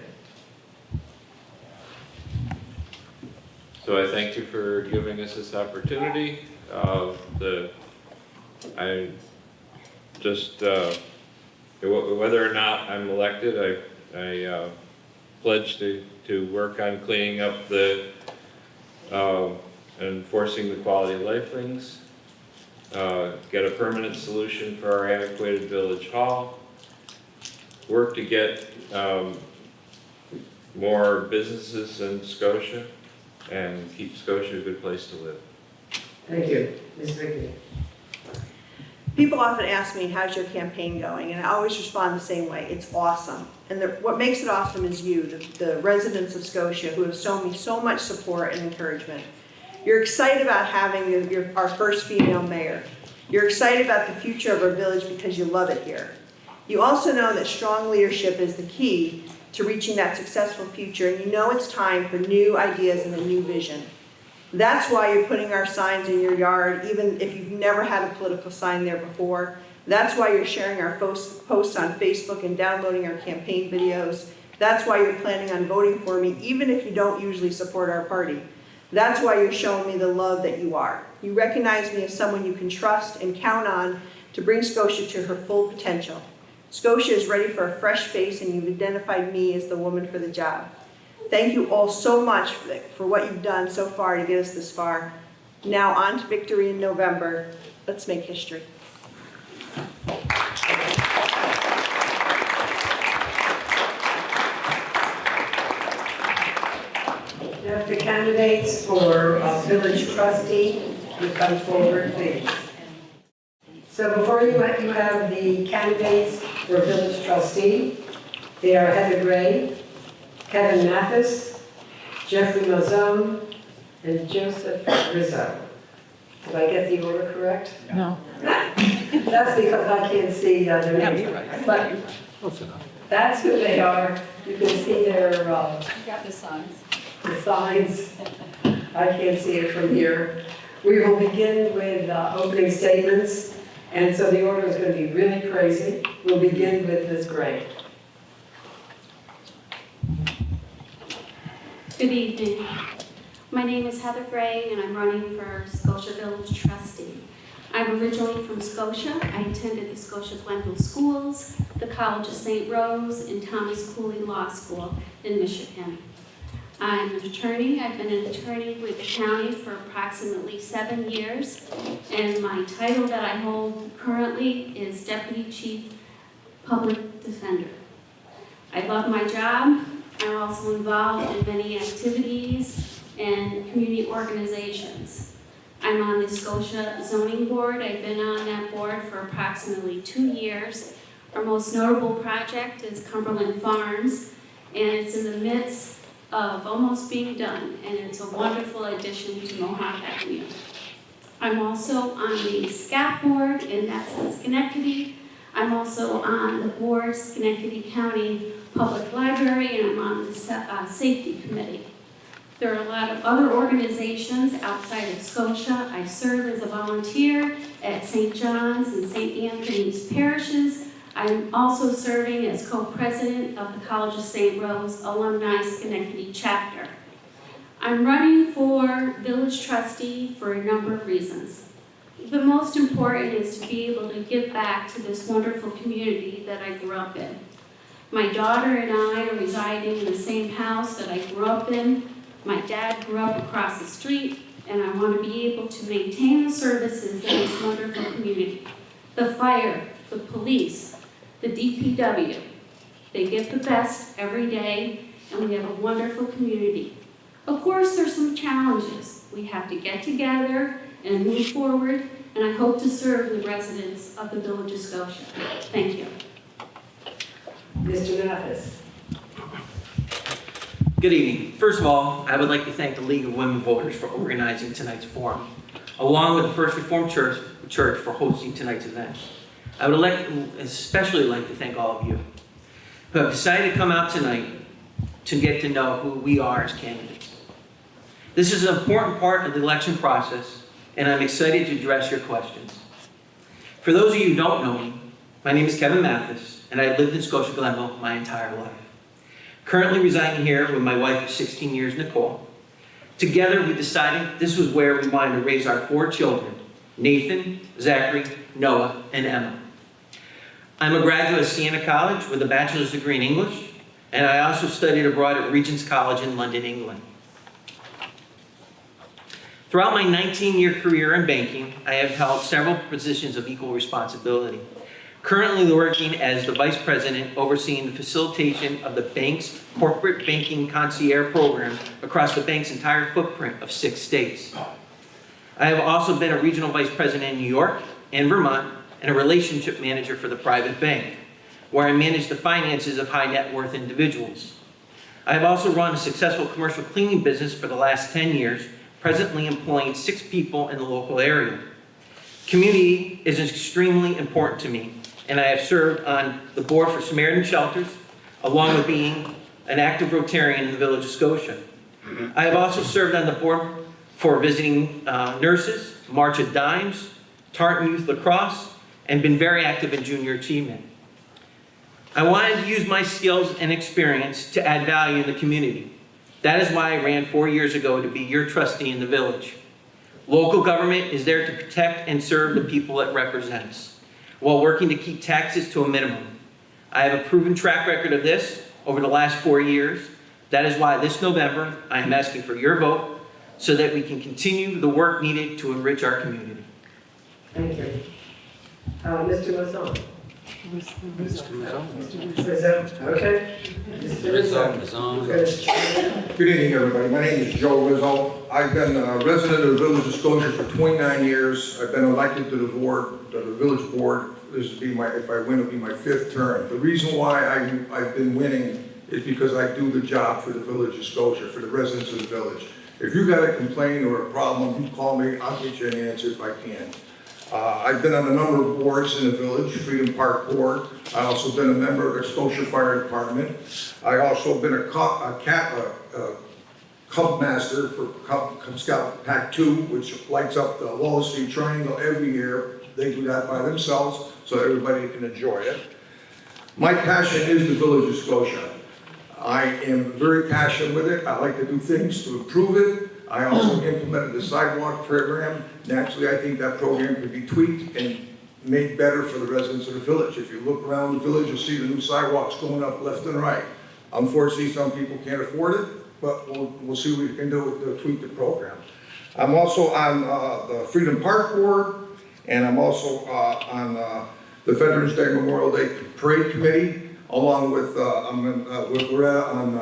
So I thank you for giving us this opportunity. I just, whether or not I'm elected, I pledge to work on cleaning up the, enforcing the quality of life things, get a permanent solution for our antiquated village hall, work to get more businesses in Scotia, and keep Scotia a good place to live. Thank you. Ms. Rigney. People often ask me, how's your campaign going? And I always respond the same way, it's awesome. And what makes it awesome is you, the residents of Scotia, who have shown me so much support and encouragement. You're excited about having our first female mayor. You're excited about the future of our village because you love it here. You also know that strong leadership is the key to reaching that successful future, and you know it's time for new ideas and a new vision. That's why you're putting our signs in your yard, even if you've never had a political sign there before. That's why you're sharing our posts on Facebook and downloading our campaign videos. That's why you're planning on voting for me, even if you don't usually support our party. That's why you're showing me the love that you are. You recognize me as someone you can trust and count on to bring Scotia to her full potential. Scotia is ready for a fresh face, and you've identified me as the woman for the job. Thank you all so much for what you've done so far to get us this far. Now on to victory in November. Let's make history. Now, if the candidates for village trustee would come forward, please. So before you have the candidates for village trustee. They are Heather Gray, Kevin Mathis, Jeffrey Mazone, and Joseph Rizzo. Did I get the order correct? No. That's because I can't see their names. But that's who they are. You can see their You got the signs. the signs. I can't see it from here. We will begin with opening statements, and so the order is going to be really crazy. We'll begin with Ms. Gray. Good evening. My name is Heather Gray, and I'm running for Scotia Village Trustee. I'm originally from Scotia. I attended the Scotia Glenville Schools, the College of St. Rose, and Thomas Cooley Law School in Michigan. I'm an attorney. I've been an attorney with the county for approximately 7 years, and my title that I hold currently is Deputy Chief Public Defender. I love my job. I'm also involved in many activities and community organizations. I'm on the Scotia Zoning Board. I've been on that board for approximately 2 years. Our most notable project is Cumberland Farms, and it's in the midst of almost being done, and it's a wonderful addition to Mohawk Avenue. I'm also on the SCAP board, and that's in Schenectady. I'm also on the board, Schenectady County Public Library, and I'm on the Safety Committee. There are a lot of other organizations outside of Scotia. I serve as a volunteer at St. John's and St. Anthony's parishes. I'm also serving as co-president of the College of St. Rose Alumni Schenectady chapter. I'm running for village trustee for a number of reasons. The most important is to be able to give back to this wonderful community that I grew up in. My daughter and I are residing in the same house that I grew up in. My dad grew up across the street, and I want to be able to maintain the services in this wonderful community. The fire, the police, the DPW, they give the best every day, and we have a wonderful community. Of course, there's some challenges. We have to get together and move forward, and I hope to serve the residents of the Village of Scotia. Thank you. Mr. Mathis. Good evening. First of all, I would like to thank the League of Women Voters for organizing tonight's forum, along with the First Reformed Church for hosting tonight's event. I would especially like to thank all of you who have decided to come out tonight to get to know who we are as candidates. This is an important part of the election process, and I'm excited to address your questions. For those of you who don't know me, my name is Kevin Mathis, and I've lived in Scotia Glenville my entire life. Currently residing here with my wife of 16 years, Nicole. Together, we decided this was where we wanted to raise our 4 children, Nathan, Zachary, Noah, and Emma. I'm a graduate of Siena College with a bachelor's degree in English, and I also studied abroad at Regent's College in London, England. Throughout my 19-year career in banking, I have held several positions of equal responsibility. Currently working as the Vice President overseeing the facilitation of the bank's corporate banking concierge program across the bank's entire footprint of 6 states. I have also been a regional Vice President in New York and Vermont and a relationship manager for the private bank, where I manage the finances of high net worth individuals. I have also run a successful commercial cleaning business for the last 10 years, presently employing 6 people in the local area. Community is extremely important to me, and I have served on the board for Samaritan Shelters, along with being an active Rotarian in the Village of Scotia. I have also served on the board for visiting nurses, March of Dimes, Tartan Youth Lacrosse, and been very active in junior achievement. I wanted to use my skills and experience to add value in the community. That is why I ran 4 years ago to be your trustee in the village. Local government is there to protect and serve the people it represents, while working to keep taxes to a minimum. I have a proven track record of this over the last 4 years. That is why this November, I am asking for your vote so that we can continue the work needed to enrich our community. Thank you. Mr. Mazon. Rizzo. Okay. Mr. Rizzo. Good evening, everybody. My name is Joe Rizzo. I've been a resident of the Village of Scotia for 29 years. I've been elected to the board, to the village board. This will be if I win, it'll be my 5th term. The reason why I've been winning is because I do the job for the Village of Scotia, for the residents of the village. If you got a complaint or a problem, you call me, I'll get you an answer if I can. I've been on a number of boards in the village, Freedom Park Board. I've also been a member of the Scotia Fire Department. I've also been a Cub Master for Cub Scout Pack 2, which lights up the Wall Street Triangle every year. They do that by themselves, so everybody can enjoy it. My passion is the Village of Scotia. I am very passionate with it. I like to do things to improve it. I also implemented the sidewalk program. Naturally, I think that program could be tweaked and made better for the residents of the village. If you look around the village, you'll see the new sidewalks going up left and right. Unfortunately, some people can't afford it, but we'll see what we can do to tweak the program. I'm also on the Freedom Park Board, and I'm also on the Veterans Day Memorial Day Parade Committee, along with, we're on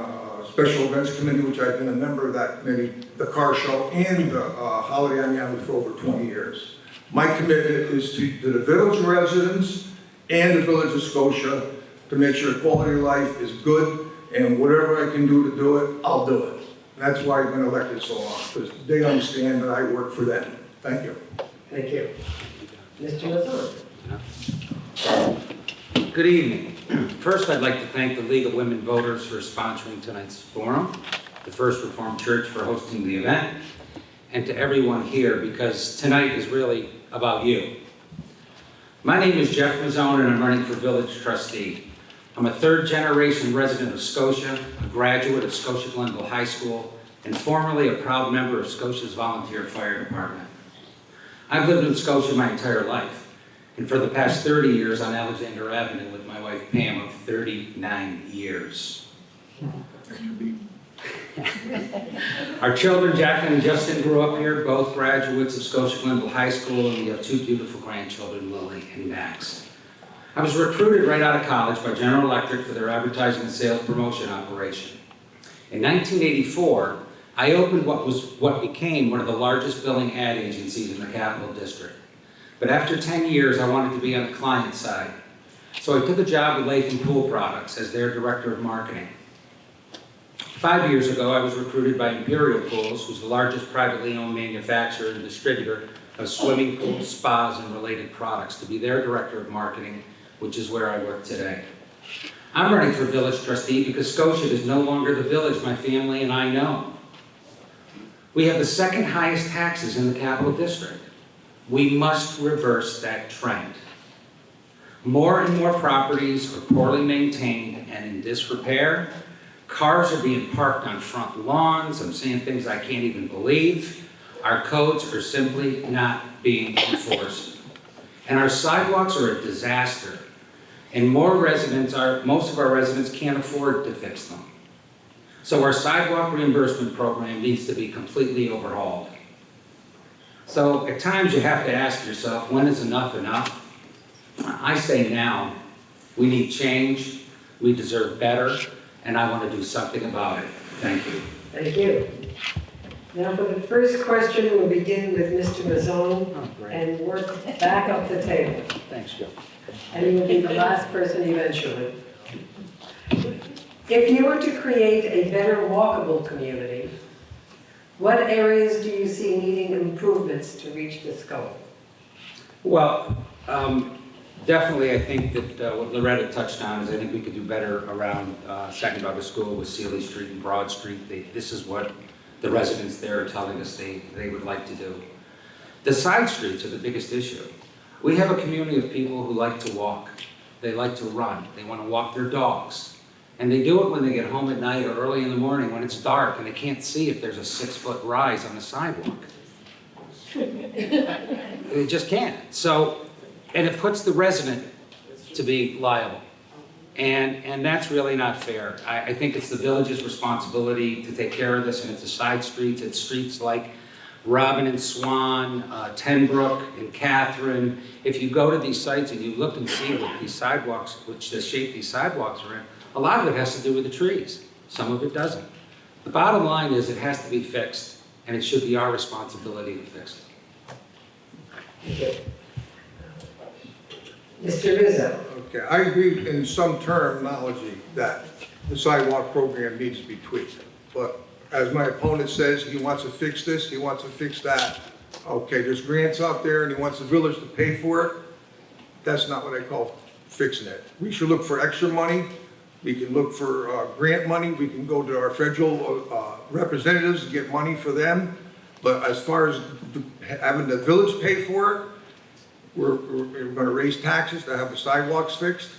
Special Events Committee, which I've been a member of that committee, the car show, and the Holiday on Yahoo for over 20 years. My commitment is to the village residents and the Village of Scotia to make sure quality of life is good, and whatever I can do to do it, I'll do it. And that's why I've been elected so long, because they understand that I work for them. Thank you. Thank you. Mr. Mazon. Good evening. First, I'd like to thank the League of Women Voters for sponsoring tonight's forum, the First Reformed Church for hosting the event, and to everyone here, because tonight is really about you. My name is Jeff Mazzone, and I'm running for village trustee. I'm a third-generation resident of Scotia, a graduate of Scotia Glenville High School, and formerly a proud member of Scotia's volunteer fire department. I've lived in Scotia my entire life, and for the past 30 years on Alexander Avenue with my wife Pam of 39 years. Our children, Jacqueline and Justin, grew up here, both graduates of Scotia Glenville High School, and we have two beautiful grandchildren, Lily and Max. I was recruited right out of college by General Electric for their advertising and sales promotion operation. In 1984, I opened what became one of the largest billing ad agencies in the Capital District. But after 10 years, I wanted to be on the client side. So I took a job with Latham Pool Products as their director of marketing. 5 years ago, I was recruited by Imperial Pools, who's the largest privately owned manufacturer and distributor of swimming pools, spas, and related products, to be their director of marketing, which is where I work today. I'm running for village trustee because Scotia is no longer the village my family and I know. We have the second highest taxes in the Capital District. We must reverse that trend. More and more properties are poorly maintained and in disrepair. Cars are being parked on front lawns. I'm seeing things I can't even believe. Our codes are simply not being enforced. And our sidewalks are a disaster. And most of our residents can't afford to fix them. So our sidewalk reimbursement program needs to be completely overhauled. So at times you have to ask yourself, when is enough enough? I say now. We need change, we deserve better, and I want to do something about it. Thank you. Thank you. Now for the first question, we'll begin with Mr. Mazzone and work back up the table. Thanks, Joe. And he will be the last person eventually. If you were to create a better walkable community, what areas do you see needing improvements to reach this goal? Well, definitely I think that what Loretta touched on is I think we could do better around Second August School with Sealy Street and Broad Street. This is what the residents there are telling us they would like to do. The side streets are the biggest issue. We have a community of people who like to walk. They like to run. They want to walk their dogs. And they do it when they get home at night or early in the morning when it's dark and they can't see if there's a 6-foot rise on the sidewalk. They just can't. So, and it puts the resident to be liable. And that's really not fair. I think it's the village's responsibility to take care of this, and it's the side streets. It's streets like Robin and Swan, Tenbrook and Catherine. If you go to these sites and you look and see what these sidewalks, which the shape these sidewalks are in, a lot of it has to do with the trees. Some of it doesn't. The bottom line is it has to be fixed, and it should be our responsibility to fix it. Mr. Rizzo. Okay, I agree in some terminology that the sidewalk program needs to be tweaked. But as my opponent says, he wants to fix this, he wants to fix that. Okay, there's grants out there and he wants the village to pay for it. That's not what I call fixing it. We should look for extra money. We can look for grant money. We can go to our federal representatives and get money for them. But as far as having the village pay for it, we're going to raise taxes to have the sidewalks fixed.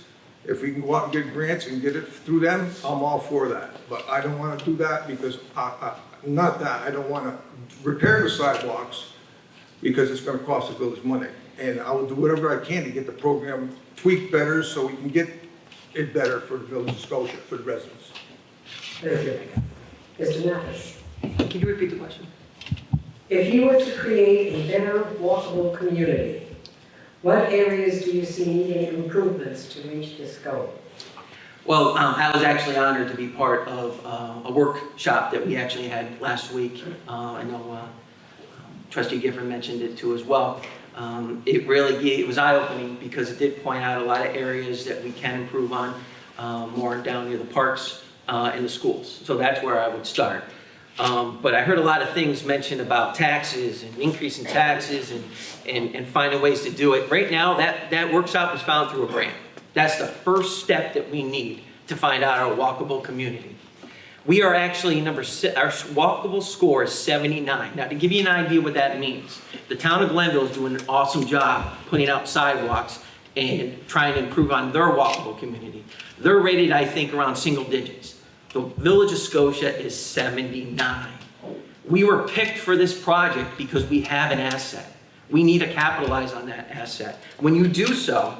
If we can go out and get grants and get it through them, I'm all for that. But I don't want to do that because, not that, I don't want to repair the sidewalks because it's going to cost the village money. And I will do whatever I can to get the program tweaked better so we can get it better for the village of Scotia, for the residents. Thank you. Mr. Mathis. Can you repeat the question? If you were to create a better walkable community, what areas do you see needing improvements to reach this goal? Well, I was actually honored to be part of a workshop that we actually had last week. I know Trustee Gifford mentioned it too as well. It was eye-opening because it did point out a lot of areas that we can improve on, more down near the parks and the schools. So that's where I would start. But I heard a lot of things mentioned about taxes and increasing taxes and finding ways to do it. Right now, that workshop was found through a grant. That's the first step that we need to find out our walkable community. We are actually our walkable score is 79. Now, to give you an idea what that means, the town of Glenville is doing an awesome job putting out sidewalks and trying to improve on their walkable community. They're rated, I think, around single digits. The village of Scotia is 79. We were picked for this project because we have an asset. We need to capitalize on that asset. When you do so,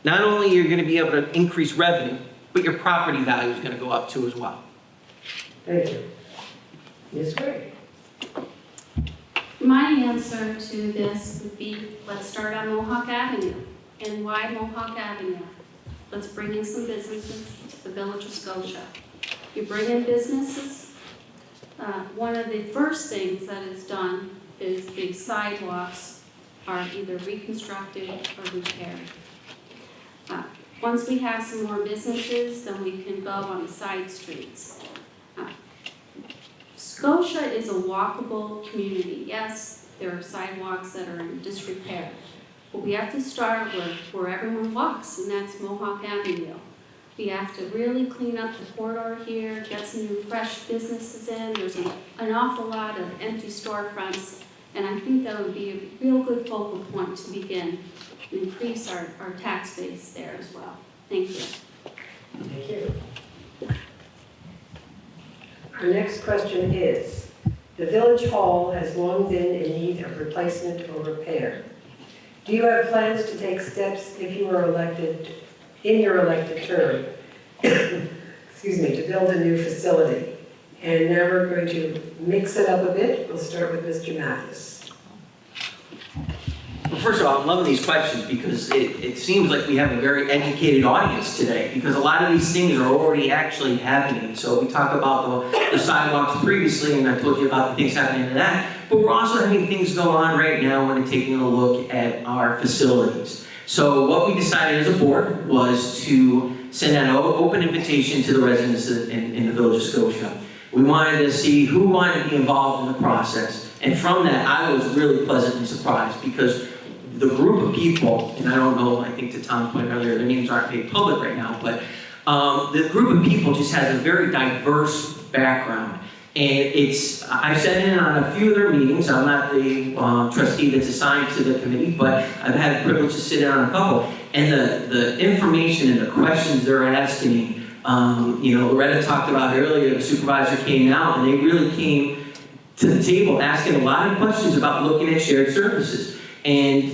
not only are you going to be able to increase revenue, but your property value is going to go up too as well. Thank you. Ms. Gray? My answer to this would be, let's start on Mohawk Avenue. And why Mohawk Avenue? Let's bring in some businesses to the village of Scotia. You bring in businesses, one of the first things that is done is the sidewalks are either reconstructed or repaired. Once we have some more businesses, then we can go on the side streets. Scotia is a walkable community. Yes, there are sidewalks that are in disrepair, but we have to start where everyone walks, and that's Mohawk Avenue. We have to really clean up the corridor here, get some new fresh businesses in. There's an awful lot of empty storefronts, and I think that would be a real good focal point to begin and increase our tax base there as well. Thank you. Thank you. Our next question is, the village hall has long been in need of replacement or repair. Do you have plans to take steps if you are elected, in your elected term, excuse me, to build a new facility? And now we're going to mix it up a bit. We'll start with Mr. Mathis. Well, first of all, I'm loving these questions because it seems like we have a very educated audience today, because a lot of these things are already actually happening. So we talked about the sidewalks previously, and I told you about the things happening in that, but we're also having things go on right now when we're taking a look at our facilities. So what we decided as a board was to send out an open invitation to the residents in the village of Scotia. We wanted to see who wanted to be involved in the process, and from that I was really pleasantly surprised, because the group of people, and I don't know, I think to Tom's point earlier, their names aren't made public right now, but the group of people just has a very diverse background. And I've sat in on a few of their meetings. I'm not the trustee that's assigned to the committee, but I've had the privilege to sit in on a couple. And the information and the questions they're asking, Loretta talked about earlier, the supervisor came out and they really came to the table asking a lot of questions about looking at shared services. And,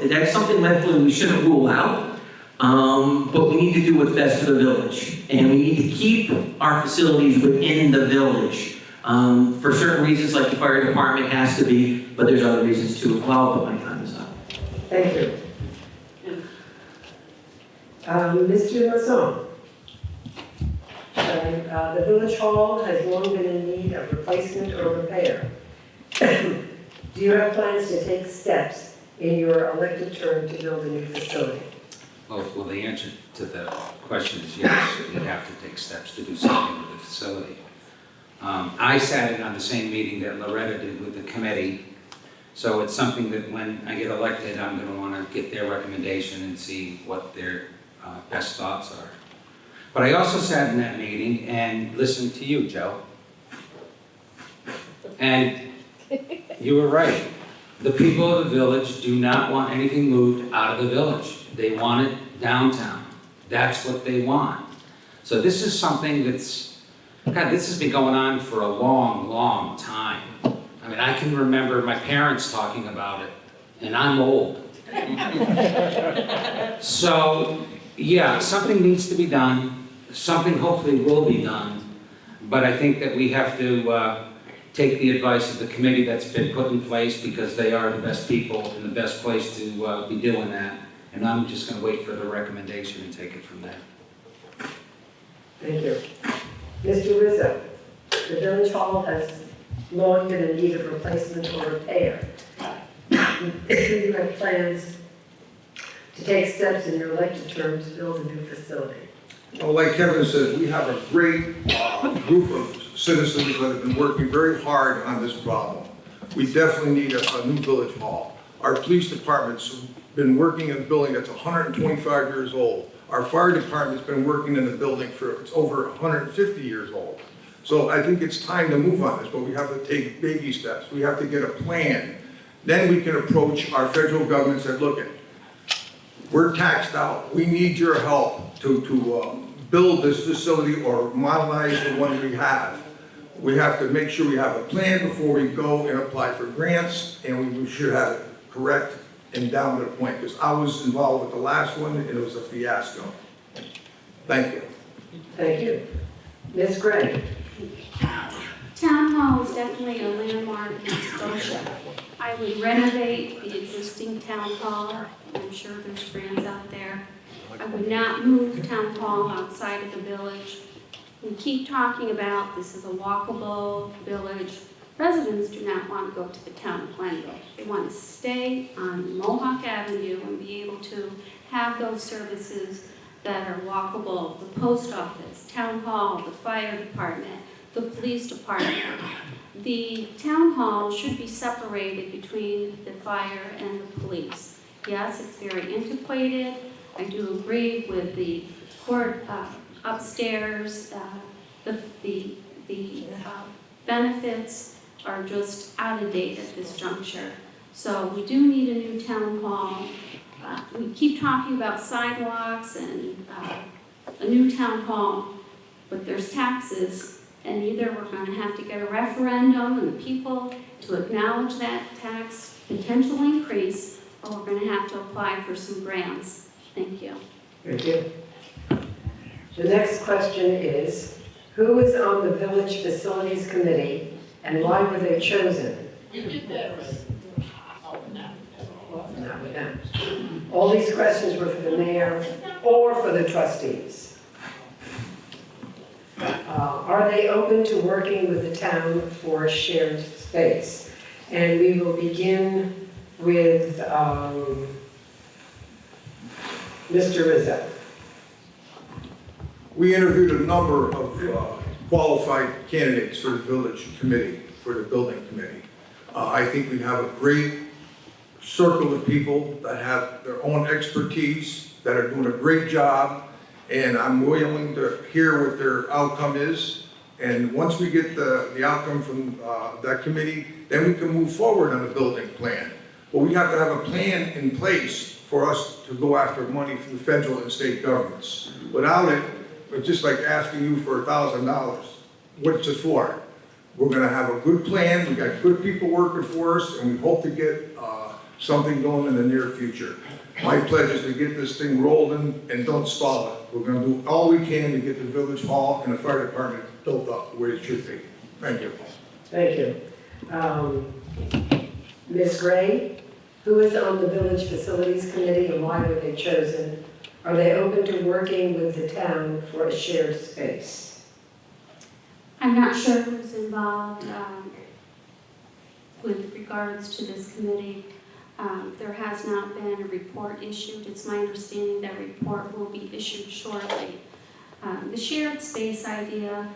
that's something that we shouldn't rule out, but we need to do what's best for the village. And we need to keep our facilities within the village. For certain reasons, like the fire department has to be, but there's other reasons too as well, but my time is up. Thank you. Mr. Masson. The village hall has long been in need of replacement or repair. Do you have plans to take steps in your elected term to build a new facility? Well, the answer to the question is yes. We'd have to take steps to do something with the facility. I sat in on the same meeting that Loretta did with the committee, so it's something that when I get elected, I'm going to want to get their recommendation and see what their best thoughts are. But I also sat in that meeting and listened to you, Joe. And you were right. The people of the village do not want anything moved out of the village. They want it downtown. That's what they want. So this is something this has been going on for a long, long time. I mean, I can remember my parents talking about it, and I'm old. So, yeah, something needs to be done. Something hopefully will be done. But I think that we have to take the advice of the committee that's been put in place, because they are the best people and the best place to be doing that. And I'm just going to wait for the recommendation and take it from there. Thank you. Mr. Rizzo, the village hall has long been in need of replacement or repair. Do you have plans to take steps in your elected term to build a new facility? Well, like Kevin said, we have a great group of citizens that have been working very hard on this problem. We definitely need a new village hall. Our police department's been working in a building that's 125 years old. Our fire department's been working in the building for, it's over 150 years old. So I think it's time to move on this, but we have to take baby steps. We have to get a plan. Then we can approach our federal government and say, look, we're taxed out. We need your help to build this facility or modernize the one we have. We have to make sure we have a plan before we go and apply for grants, and we should have it correct and down to the point, because I was involved with the last one and it was a fiasco. Thank you. Thank you. Ms. Gray? Town Hall is definitely a landmark in Scotia. I would renovate the existing Town Hall. I'm sure there's friends out there. I would not move Town Hall outside of the village. We keep talking about this is a walkable village. Residents do not want to go to the town of Glenville. They want to stay on Mohawk Avenue and be able to have those services that are walkable. The post office, town hall, the fire department, the police department. The town hall should be separated between the fire and the police. Yes, it's very antiquated. I do agree with the court upstairs. The benefits are just out of date at this juncture. So we do need a new town hall. We keep talking about sidewalks and a new town hall, but there's taxes, and either we're going to have to get a referendum and the people to acknowledge that tax potential increase, or we're going to have to apply for some grants. Thank you. Thank you. The next question is, who is on the Village Facilities Committee and why were they chosen? You did that already. Not with them. All these questions were for the mayor or for the trustees. Are they open to working with the town for a shared space? And we will begin with Mr. Rizzo. We interviewed a number of qualified candidates for the village committee, for the building committee. I think we have a great circle of people that have their own expertise, that are doing a great job, and I'm willing to hear what their outcome is. And once we get the outcome from that committee, then we can move forward on the building plan. But we have to have a plan in place for us to go after money from the federal and state governments. Without it, it's just like asking you for $1,000. What's it for? We're gonna have a good plan, we got good people working for us, and we hope to get something going in the near future. My pledge is to get this thing rolling and don't stall it. We're gonna do all we can to get the village hall and the fire department built up where it should be. Thank you. Thank you. Ms. Gray, who is on the Village Facilities Committee and why were they chosen? Are they open to working with the town for a shared space? I'm not sure who's involved with regards to this committee. There has not been a report issued. It's my understanding that report will be issued shortly. The shared space idea,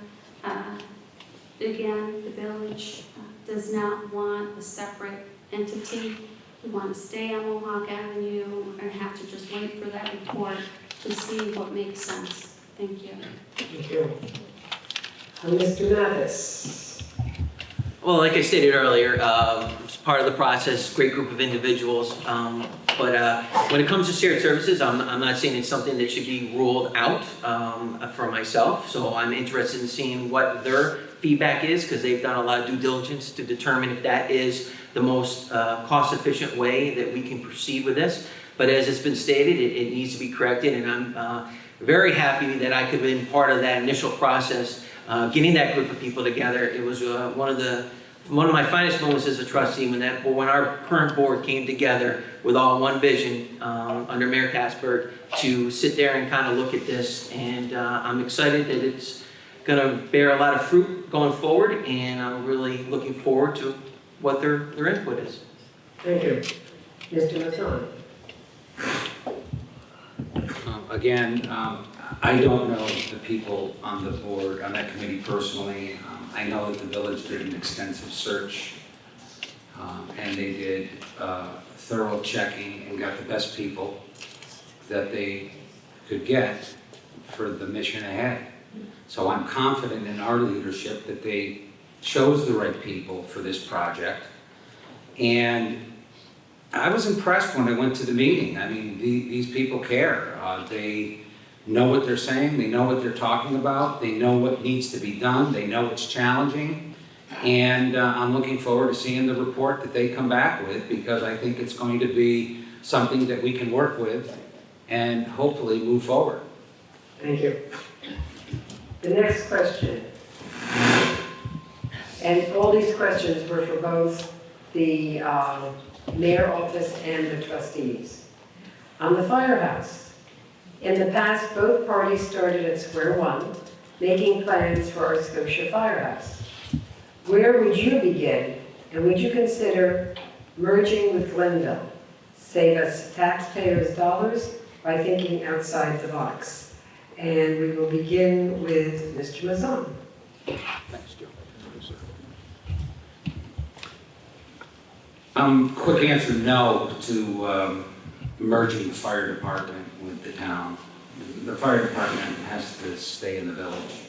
again, the village does not want a separate entity. We want to stay on Mohawk Avenue. We're going to have to just wait for that report to see what makes sense. Thank you. Thank you. Mr. Mathis. Well, like I stated earlier, it's part of the process, great group of individuals. But when it comes to shared services, I'm not saying it's something that should be ruled out for myself. So I'm interested in seeing what their feedback is, because they've done a lot of due diligence to determine if that is the most cost-efficient way that we can proceed with this. But as it's been stated, it needs to be corrected, and I'm very happy that I could have been part of that initial process. Getting that group of people together, it was one of my finest moments as a trustee when our current board came together with all one vision under Mayor Casper to sit there and kind of look at this. And I'm excited that it's going to bear a lot of fruit going forward, and I'm really looking forward to what their input is. Thank you. Mr. Mazzone. Again, I don't know the people on the board, on that committee personally. I know that the village did an extensive search. And they did thorough checking and got the best people that they could get for the mission ahead. So I'm confident in our leadership that they chose the right people for this project. And I was impressed when I went to the meeting. I mean, these people care. They know what they're saying, they know what they're talking about, they know what needs to be done, they know it's challenging. And I'm looking forward to seeing the report that they come back with, because I think it's going to be something that we can work with and hopefully move forward. Thank you. The next question, and all these questions were for both the mayor office and the trustees. On the firehouse, in the past, both parties started at square one, making plans for our Scotia firehouse. Where would you begin, and would you consider merging with Glenville? Save us taxpayers' dollars by thinking outside the box. And we will begin with Mr. Mazan. Thanks, Joe. Quick answer, no to merging the fire department with the town. The fire department has to stay in the village.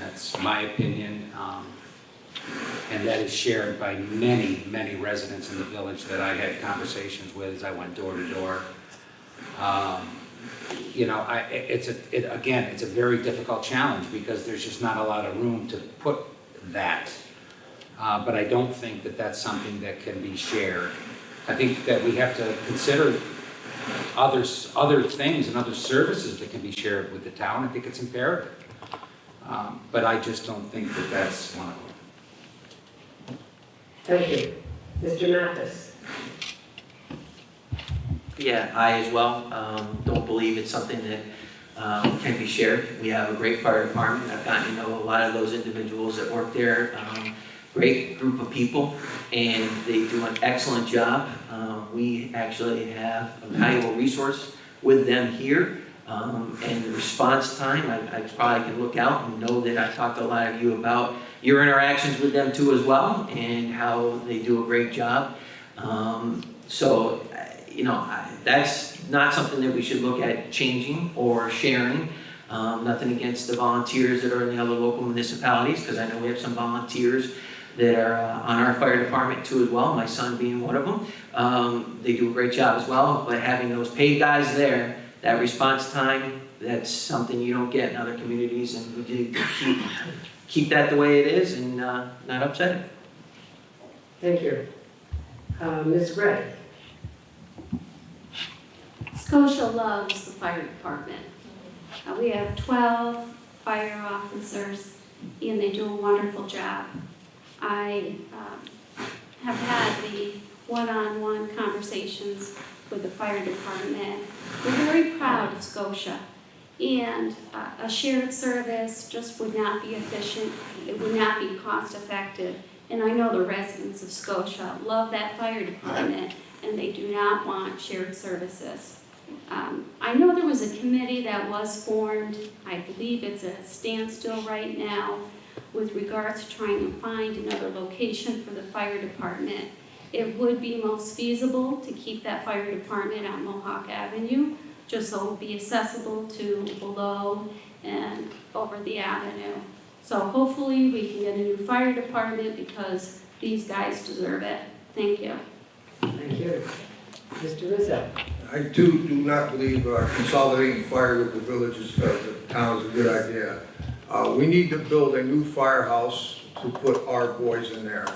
That's my opinion, and that is shared by many, many residents in the village that I had conversations with as I went door to door. You know, again, it's a very difficult challenge because there's just not a lot of room to put that. But I don't think that that's something that can be shared. I think that we have to consider other things and other services that can be shared with the town. I think it's imperative. But I just don't think that that's one of them. Thank you. Mr. Mathis. Yeah, I as well don't believe it's something that can be shared. We have a great fire department. I've gotten to know a lot of those individuals that work there. Great group of people, and they do an excellent job. We actually have a valuable resource with them here. And the response time, I probably can look out and know that I've talked to a lot of you about your interactions with them too as well, and how they do a great job. So, you know, that's not something that we should look at changing or sharing. Nothing against the volunteers that are in the other local municipalities, because I know we have some volunteers that are on our fire department too as well, my son being one of them. They do a great job as well, but having those paid guys there, that response time, that's something you don't get in other communities, and we do keep that the way it is and not upset it. Thank you. Ms. Gray. Scotia loves the fire department. We have 12 fire officers, and they do a wonderful job. I have had the one-on-one conversations with the fire department. We're very proud of Scotia, and a shared service just would not be efficient. It would not be cost-effective. And I know the residents of Scotia love that fire department, and they do not want shared services. I know there was a committee that was formed. I believe it's a standstill right now with regards to trying to find another location for the fire department. It would be most feasible to keep that fire department on Mohawk Avenue, just so it would be accessible to below and over the avenue. So hopefully we can get a new fire department, because these guys deserve it. Thank you. Thank you. Mr. Rizzo. I too do not believe consolidating fire with the villages, the town is a good idea. We need to build a new firehouse to put our boys in there.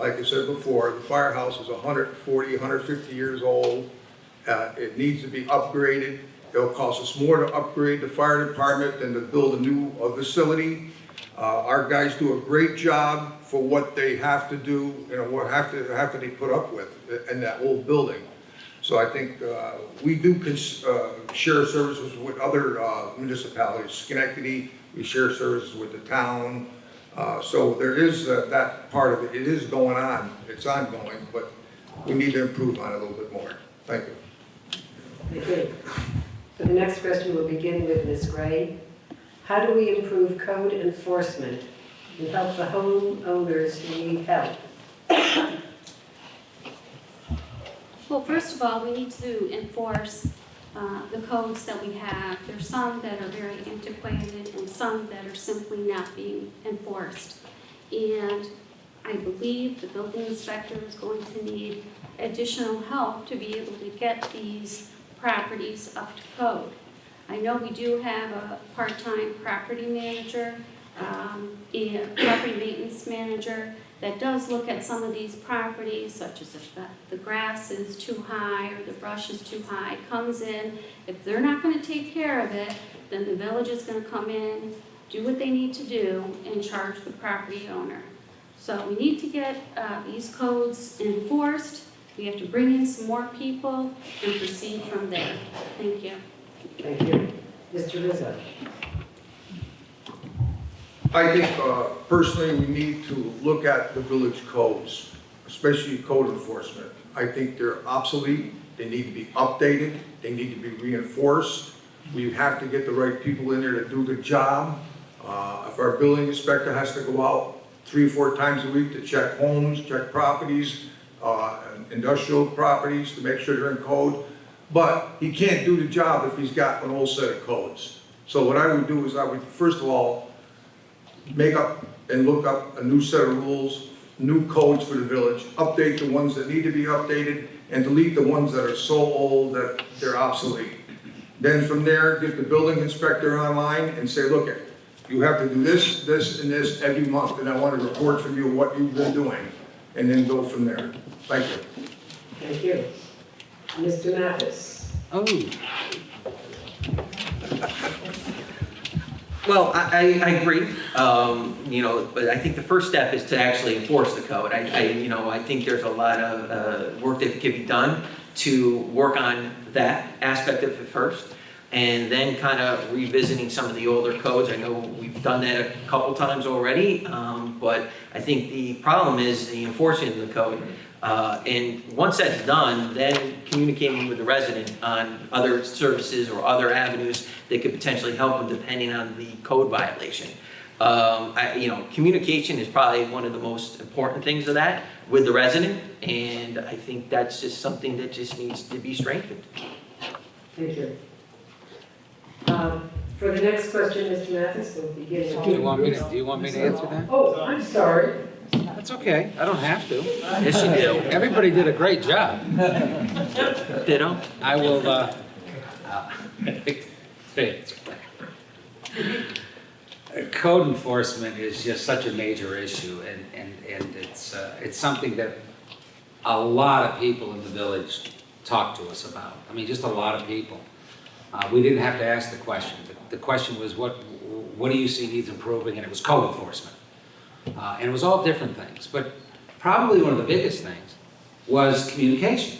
Like I said before, the firehouse is 140, 150 years old. It needs to be upgraded. It'll cost us more to upgrade the fire department than to build a new facility. Our guys do a great job for what they have to do, you know, what have to they put up with in that old building. So I think we do share services with other municipalities. Schenectady, we share services with the town. So there is that part of it. It is going on. It's ongoing, but we need to improve on it a little bit more. Thank you. Thank you. So the next question will begin with Ms. Gray. How do we improve code enforcement and help the homeowners who need help? Well, first of all, we need to enforce the codes that we have. There's some that are very antiquated and some that are simply not being enforced. And I believe the building inspector is going to need additional help to be able to get these properties up to code. I know we do have a part-time property manager and property maintenance manager that does look at some of these properties, such as if the grass is too high or the brush is too high, comes in. If they're not going to take care of it, then the village is going to come in, do what they need to do, and charge the property owner. So we need to get these codes enforced. We have to bring in some more people and proceed from there. Thank you. Thank you. Mr. Rizzo. I think personally we need to look at the village codes, especially code enforcement. I think they're obsolete, they need to be updated, they need to be reinforced. We have to get the right people in there to do a good job. If our building inspector has to go out 3 or 4 times a week to check homes, check properties, industrial properties to make sure they're in code, but he can't do the job if he's got an old set of codes. So what I would do is I would first of all make up and look up a new set of rules, new codes for the village, update the ones that need to be updated, and delete the ones that are so old that they're obsolete. Then from there, get the building inspector online and say, look, you have to do this, this, and this every month, and I want a report from you what you've been doing, and then go from there. Thank you. Thank you. Mr. Mathis. Oh. Well, I agree, but I think the first step is to actually enforce the code. I think there's a lot of work that can be done to work on that aspect of it first, and then kind of revisiting some of the older codes. I know we've done that a couple times already, but I think the problem is the enforcing of the code. And once that's done, then communicating with the resident on other services or other avenues that could potentially help them depending on the code violation. Communication is probably one of the most important things of that with the resident, and I think that's just something that just needs to be strengthened. Thank you. For the next question, Mr. Mathis, we'll begin. Do you want me to answer that? Oh, I'm sorry. That's okay, I don't have to. Yes, you do. Everybody did a great job. Ditto. I will, code enforcement is just such a major issue, and it's something that a lot of people in the village talk to us about. I mean, just a lot of people. We didn't have to ask the question. The question was, what do you see needs improving? And it was code enforcement. And it was all different things, but probably one of the biggest things was communication.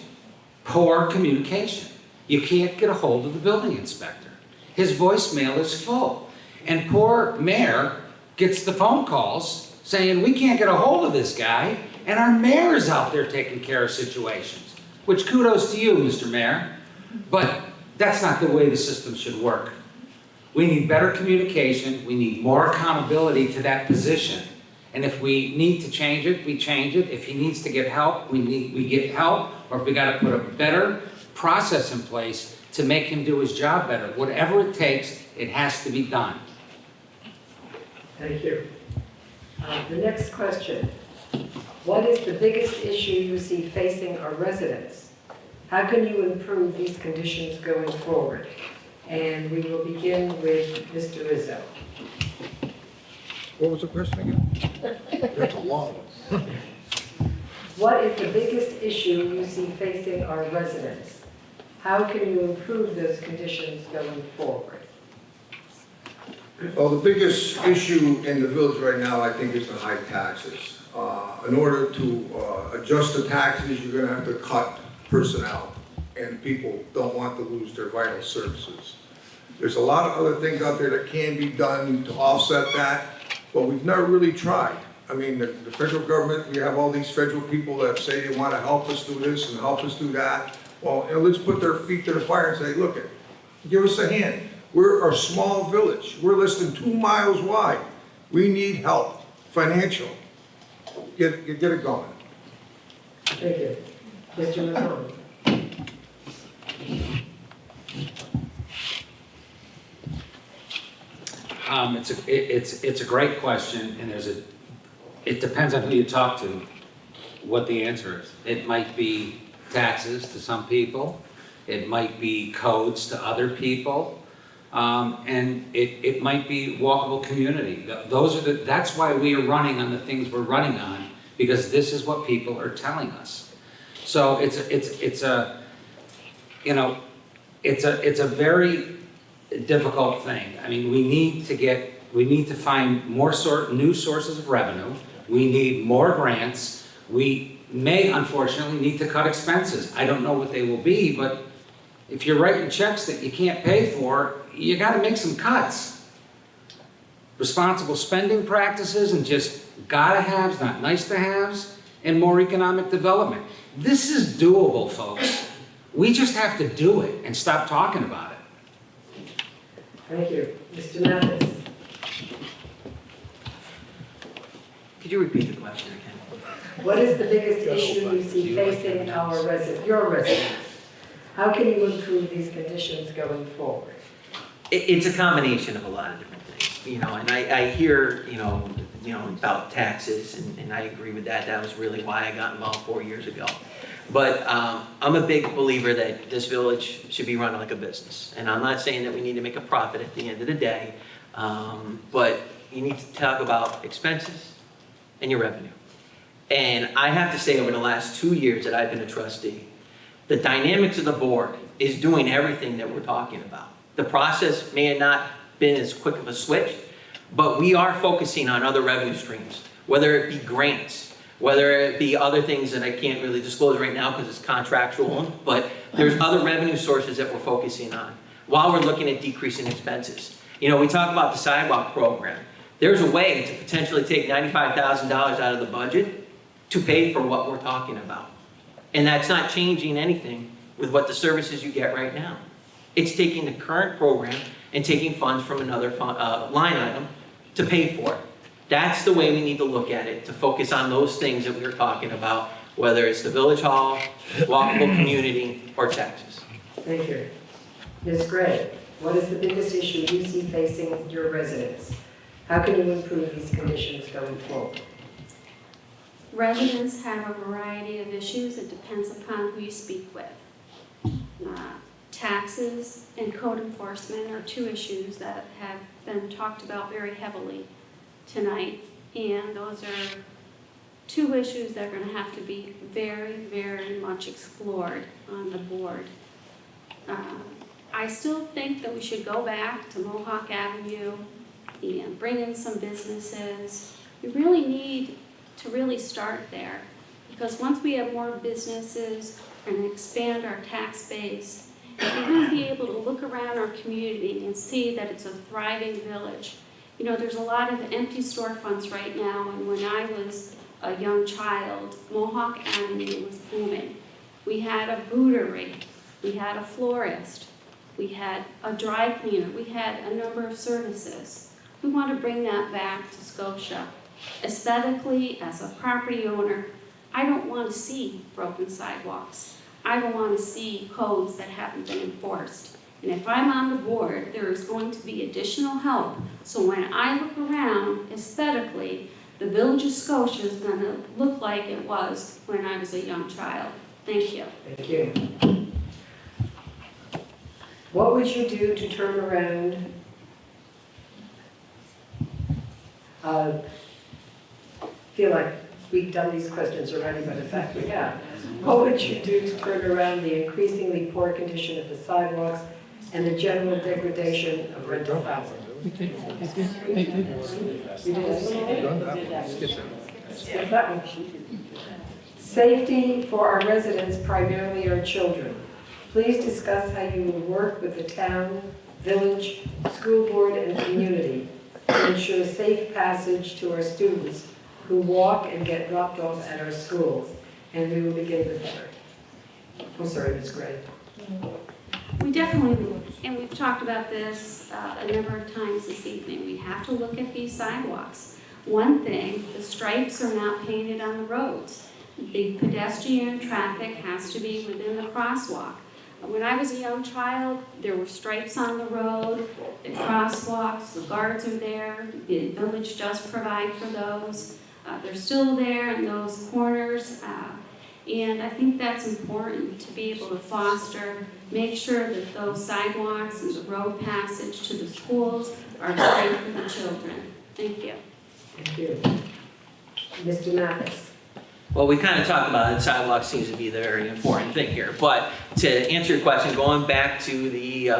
Poor communication. You can't get a hold of the building inspector. His voicemail is full. And poor mayor gets the phone calls saying, we can't get a hold of this guy, and our mayor is out there taking care of situations. Which kudos to you, Mr. Mayor, but that's not the way the system should work. We need better communication, we need more accountability to that position. And if we need to change it, we change it. If he needs to get help, we get help. Or if we got to put a better process in place to make him do his job better. Whatever it takes, it has to be done. Thank you. The next question. What is the biggest issue you see facing our residents? How can you improve these conditions going forward? And we will begin with Mr. Rizzo. What was the question again? That's a long one. What is the biggest issue you see facing our residents? How can you improve those conditions going forward? Well, the biggest issue in the village right now, I think, is the high taxes. In order to adjust the taxes, you're going to have to cut personnel, and people don't want to lose their vital services. There's a lot of other things out there that can be done to offset that, but we've never really tried. I mean, the federal government, we have all these federal people that say they want to help us do this and help us do that. Well, let's put their feet to the fire and say, look, give us a hand. We're a small village. We're less than 2 miles wide. We need help, financial. Get it going. Thank you. Mr. Mazon. It's a great question, and it depends on who you talk to, what the answer is. It might be taxes to some people, it might be codes to other people, and it might be walkable community. That's why we are running on the things we're running on, because this is what people are telling us. So it's a very difficult thing. I mean, we need to find more new sources of revenue. We need more grants. We may, unfortunately, need to cut expenses. I don't know what they will be, but if you're writing checks that you can't pay for, you got to make some cuts. Responsible spending practices and just gotta haves, not nice to haves, and more economic development. This is doable, folks. We just have to do it and stop talking about it. Thank you. Mr. Mathis? Could you repeat the question again? What is the biggest issue you see facing your residents? How can you improve these conditions going forward? It's a combination of a lot of different things, you know, and I hear, you know, about taxes, and I agree with that. That was really why I got involved 4 years ago. But I'm a big believer that this village should be run like a business. And I'm not saying that we need to make a profit at the end of the day, but you need to talk about expenses and your revenue. And I have to say, over the last 2 years that I've been a trustee, the dynamics of the board is doing everything that we're talking about. The process may have not been as quick of a switch, but we are focusing on other revenue streams, whether it be grants, whether it be other things that I can't really disclose right now because it's contractual, but there's other revenue sources that we're focusing on while we're looking at decreasing expenses. You know, we talk about the sidewalk program. There's a way to potentially take $95,000 out of the budget to pay for what we're talking about. And that's not changing anything with what the services you get right now. It's taking the current program and taking funds from another line item to pay for it. That's the way we need to look at it, to focus on those things that we were talking about, whether it's the village hall, walkable community, or taxes. Thank you. Ms. Gray, what is the biggest issue you see facing your residents? How can you improve these conditions going forward? Residents have a variety of issues. It depends upon who you speak with. Taxes and code enforcement are two issues that have been talked about very heavily tonight. And those are two issues that are going to have to be very, very much explored on the board. I still think that we should go back to Mohawk Avenue and bring in some businesses. We really need to really start there, because once we have more businesses and expand our tax base, we're going to be able to look around our community and see that it's a thriving village. You know, there's a lot of empty storefronts right now, and when I was a young child, Mohawk Avenue was booming. We had a bootery, we had a florist, we had a dry cleaner, we had a number of services. We want to bring that back to Scotia. Aesthetically, as a property owner, I don't want to see broken sidewalks. I don't want to see codes that haven't been enforced. And if I'm on the board, there is going to be additional help. So when I look around, aesthetically, the village of Scotia is going to look like it was when I was a young child. Thank you. Thank you. What would you do to turn around feel like we've done these questions already, but in fact we have. What would you do to turn around the increasingly poor condition of the sidewalks and the general degradation of rental housing? Skip that one. Safety for our residents, primarily our children. Please discuss how you will work with the town, village, school board, and community to ensure safe passage to our students who walk and get dropped off at our schools. And we will begin with Heather. I'm sorry, Ms. Gray. We definitely, and we've talked about this a number of times this evening, we have to look at these sidewalks. One thing, the stripes are not painted on the roads. The pedestrian traffic has to be within the crosswalk. When I was a young child, there were stripes on the road, the crosswalks, the guards are there, the village does provide for those. They're still there in those corners, and I think that's important to be able to foster, make sure that those sidewalks and the road passage to the schools are safe for the children. Thank you. Thank you. Mr. Mathis. Well, we kind of talked about it. Sidewalk seems to be the very important thing here. But to answer your question, going back to the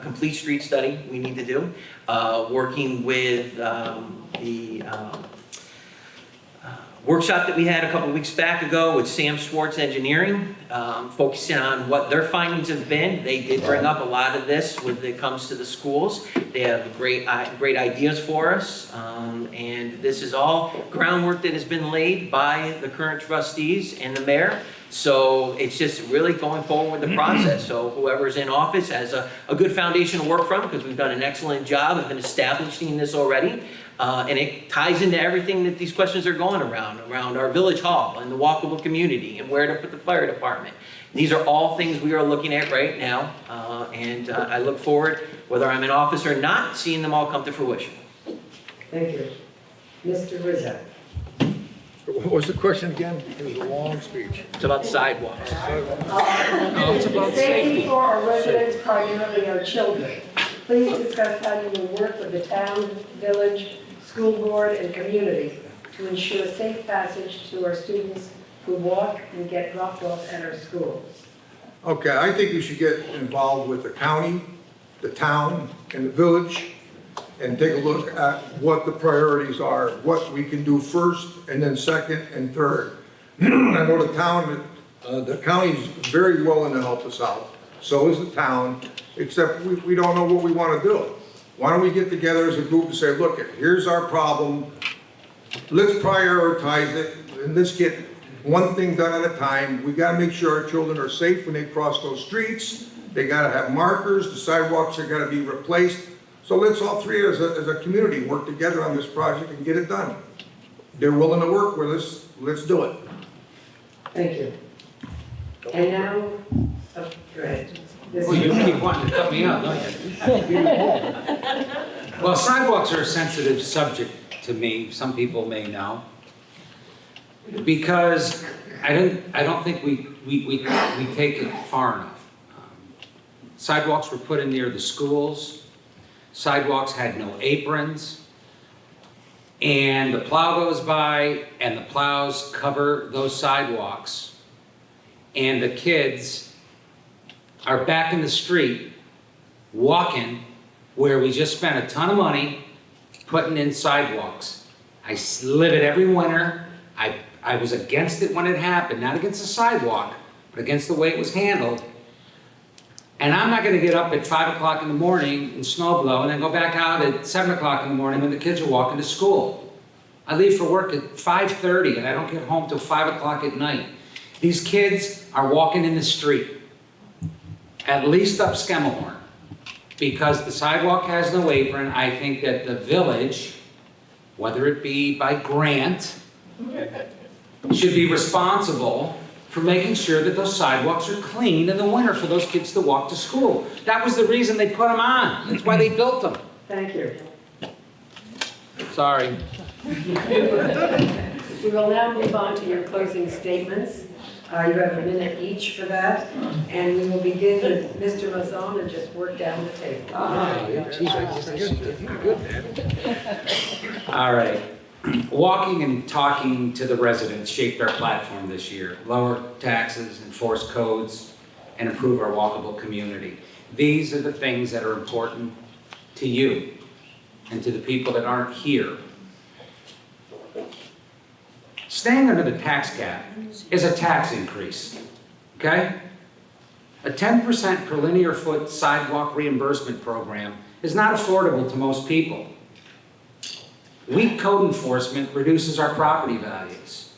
complete street study we need to do, working with the workshop that we had a couple weeks back ago with Sam Schwartz Engineering, focusing on what their findings have been. They did bring up a lot of this when it comes to the schools. They have great ideas for us, and this is all groundwork that has been laid by the current trustees and the mayor. So it's just really going forward with the process. So whoever's in office has a good foundation to work from, because we've done an excellent job of establishing this already. And it ties into everything that these questions are going around our village hall and the walkable community and where to put the fire department. These are all things we are looking at right now, and I look forward, whether I'm in office or not, seeing them all come to fruition. Thank you. Mr. Rizzo. What was the question again? It was a long speech. It's about sidewalks. It's about safety for our residents, primarily our children. Please discuss how you will work with the town, village, school board, and community to ensure safe passage to our students who walk and get dropped off at our schools. Okay, I think you should get involved with the county, the town, and the village, and take a look at what the priorities are, what we can do first, and then second and third. I know the county is very willing to help us out. So is the town, except we don't know what we want to do. Why don't we get together as a group and say, look, here's our problem, let's prioritize it, and let's get one thing done at a time. We got to make sure our children are safe when they cross those streets. They got to have markers, the sidewalks are got to be replaced. So let's all three as a community work together on this project and get it done. They're willing to work with us, let's do it. Thank you. And now, oh, go ahead. Well, you keep wanting to cut me out, don't you? Well, sidewalks are a sensitive subject to me, some people may know. Because I don't think we take it far enough. Sidewalks were put in near the schools. Sidewalks had no aprons. And the plow goes by and the plows cover those sidewalks. And the kids are back in the street walking where we just spent a ton of money putting in sidewalks. I live it every winter. I was against it when it happened, not against the sidewalk, but against the way it was handled. And I'm not going to get up at 5 o'clock in the morning and snow blow and then go back out at 7 o'clock in the morning when the kids are walking to school. I leave for work at 5:30 and I don't get home till 5 o'clock at night. These kids are walking in the street, at least up Skemmelhorn, because the sidewalk has no apron. I think that the village, whether it be by grant, should be responsible for making sure that those sidewalks are clean in the winter for those kids to walk to school. That was the reason they put them on. That's why they built them. Thank you. Sorry. We will now move on to your closing statements. You have a minute each for that, and we will begin with Mr. Mazzone and just work down the table. All right. Walking and talking to the residents shaped our platform this year. Lower taxes, enforce codes, and improve our walkable community. These are the things that are important to you and to the people that aren't here. Staying under the tax cap is a tax increase, okay? A 10% per linear foot sidewalk reimbursement program is not affordable to most people. Weak code enforcement reduces our property values.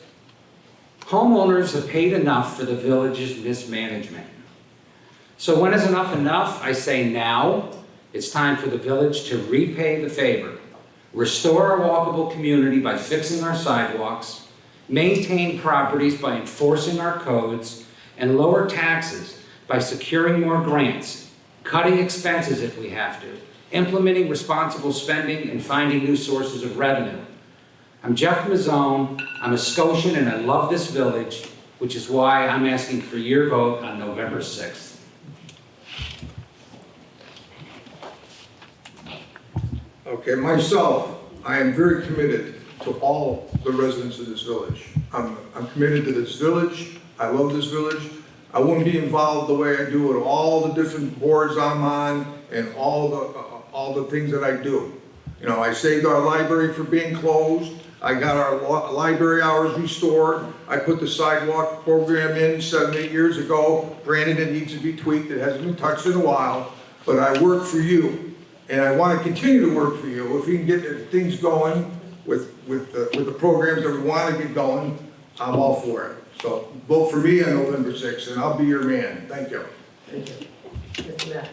Homeowners have paid enough for the village's mismanagement. So when is enough enough? I say now. It's time for the village to repay the favor, restore our walkable community by fixing our sidewalks, maintain properties by enforcing our codes, and lower taxes by securing more grants, cutting expenses if we have to, implementing responsible spending, and finding new sources of revenue. I'm Jeff Mazzone, I'm a Scotian, and I love this village, which is why I'm asking for your vote on November 6th. Okay, myself, I am very committed to all the residents of this village. I'm committed to this village. I love this village. I wouldn't be involved the way I do with all the different boards I'm on and all the things that I do. You know, I saved our library from being closed. I got our library hours restored. I put the sidewalk program in 7, 8 years ago. Granted, it needs to be tweaked. It hasn't been touched in a while, but I work for you. And I want to continue to work for you. If we can get things going with the programs that we want to get going, I'm all for it. So vote for me on November 6th, and I'll be your man. Thank you. Thank you. Mr. Max.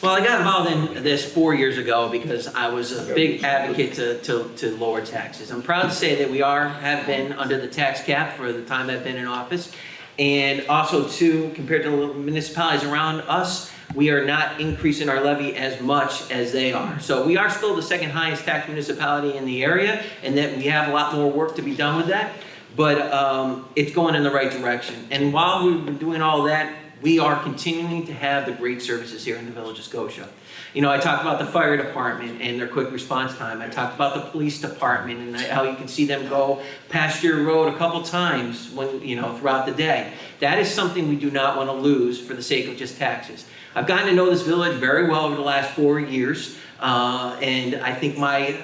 Well, I got involved in this 4 years ago because I was a big advocate to lower taxes. I'm proud to say that we have been under the tax cap for the time I've been in office. And also, too, compared to the municipalities around us, we are not increasing our levy as much as they are. So we are still the second highest tax municipality in the area, and that we have a lot more work to be done with that. But it's going in the right direction. And while we've been doing all that, we are continuing to have the great services here in the Village of Scotia. You know, I talked about the fire department and their quick response time. I talked about the police department and how you can see them go past your road a couple times when, you know, throughout the day. That is something we do not want to lose for the sake of just taxes. I've gotten to know this village very well over the last 4 years, and I think my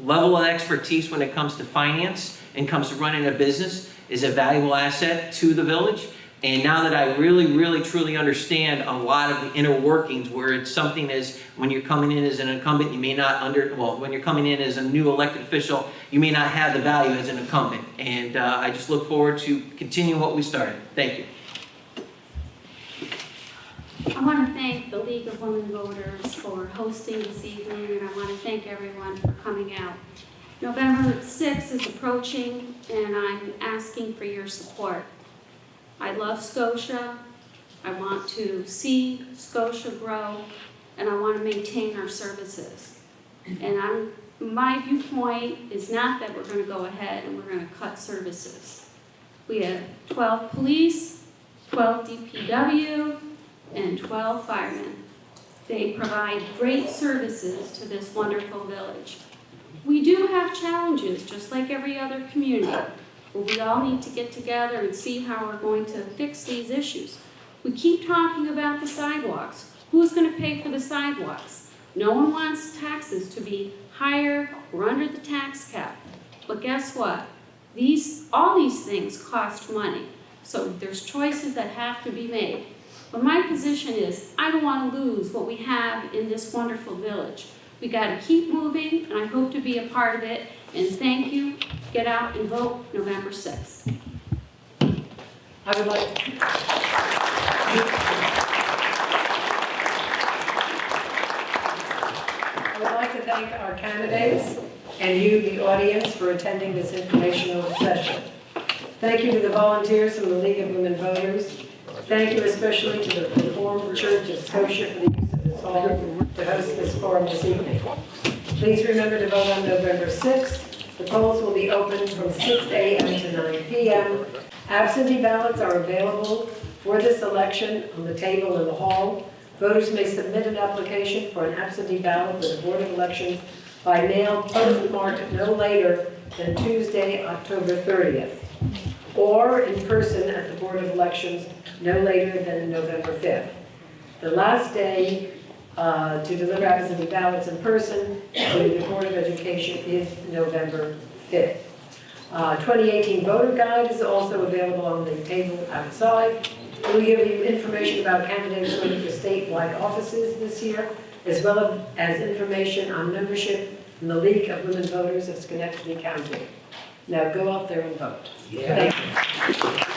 level of expertise when it comes to finance and comes to running a business is a valuable asset to the village. And now that I really, really, truly understand a lot of the inner workings, where it's something as when you're coming in as an incumbent, you may not when you're coming in as a new elected official, you may not have the value as an incumbent. And I just look forward to continuing what we started. Thank you. I want to thank the League of Women Voters for hosting this evening, and I want to thank everyone for coming out. November 6th is approaching, and I'm asking for your support. I love Scotia. I want to see Scotia grow, and I want to maintain our services. And my viewpoint is not that we're going to go ahead and we're going to cut services. We have 12 police, 12 DPW, and 12 firemen. They provide great services to this wonderful village. We do have challenges, just like every other community, but we all need to get together and see how we're going to fix these issues. We keep talking about the sidewalks. Who's going to pay for the sidewalks? No one wants taxes to be higher or under the tax cap. But guess what? All these things cost money. So there's choices that have to be made. But my position is, I don't want to lose what we have in this wonderful village. We got to keep moving, and I hope to be a part of it. And thank you. Get out and vote November 6th. I would like to thank our candidates and you, the audience, for attending this informational session. Thank you to the volunteers from the League of Women Voters. Thank you especially to the Reformed Church of Scotia for the use of this hall to host this forum this evening. Please remember to vote on November 6th. The polls will be open from 6 a.m. to 9 p.m. Absentee ballots are available for this election on the table in the hall. Voters may submit an application for an absentee ballot with the Board of Elections by mail postmarked no later than Tuesday, October 30th, or in person at the Board of Elections no later than November 5th. The last day to deliver absentee ballots in person to the Board of Education is November 5th. 2018 voter guide is also available on the table outside. We'll give you information about candidates running for statewide offices this year, as well as information on membership in the League of Women Voters of Schenectady County. Now go out there and vote. Yeah. Thank you.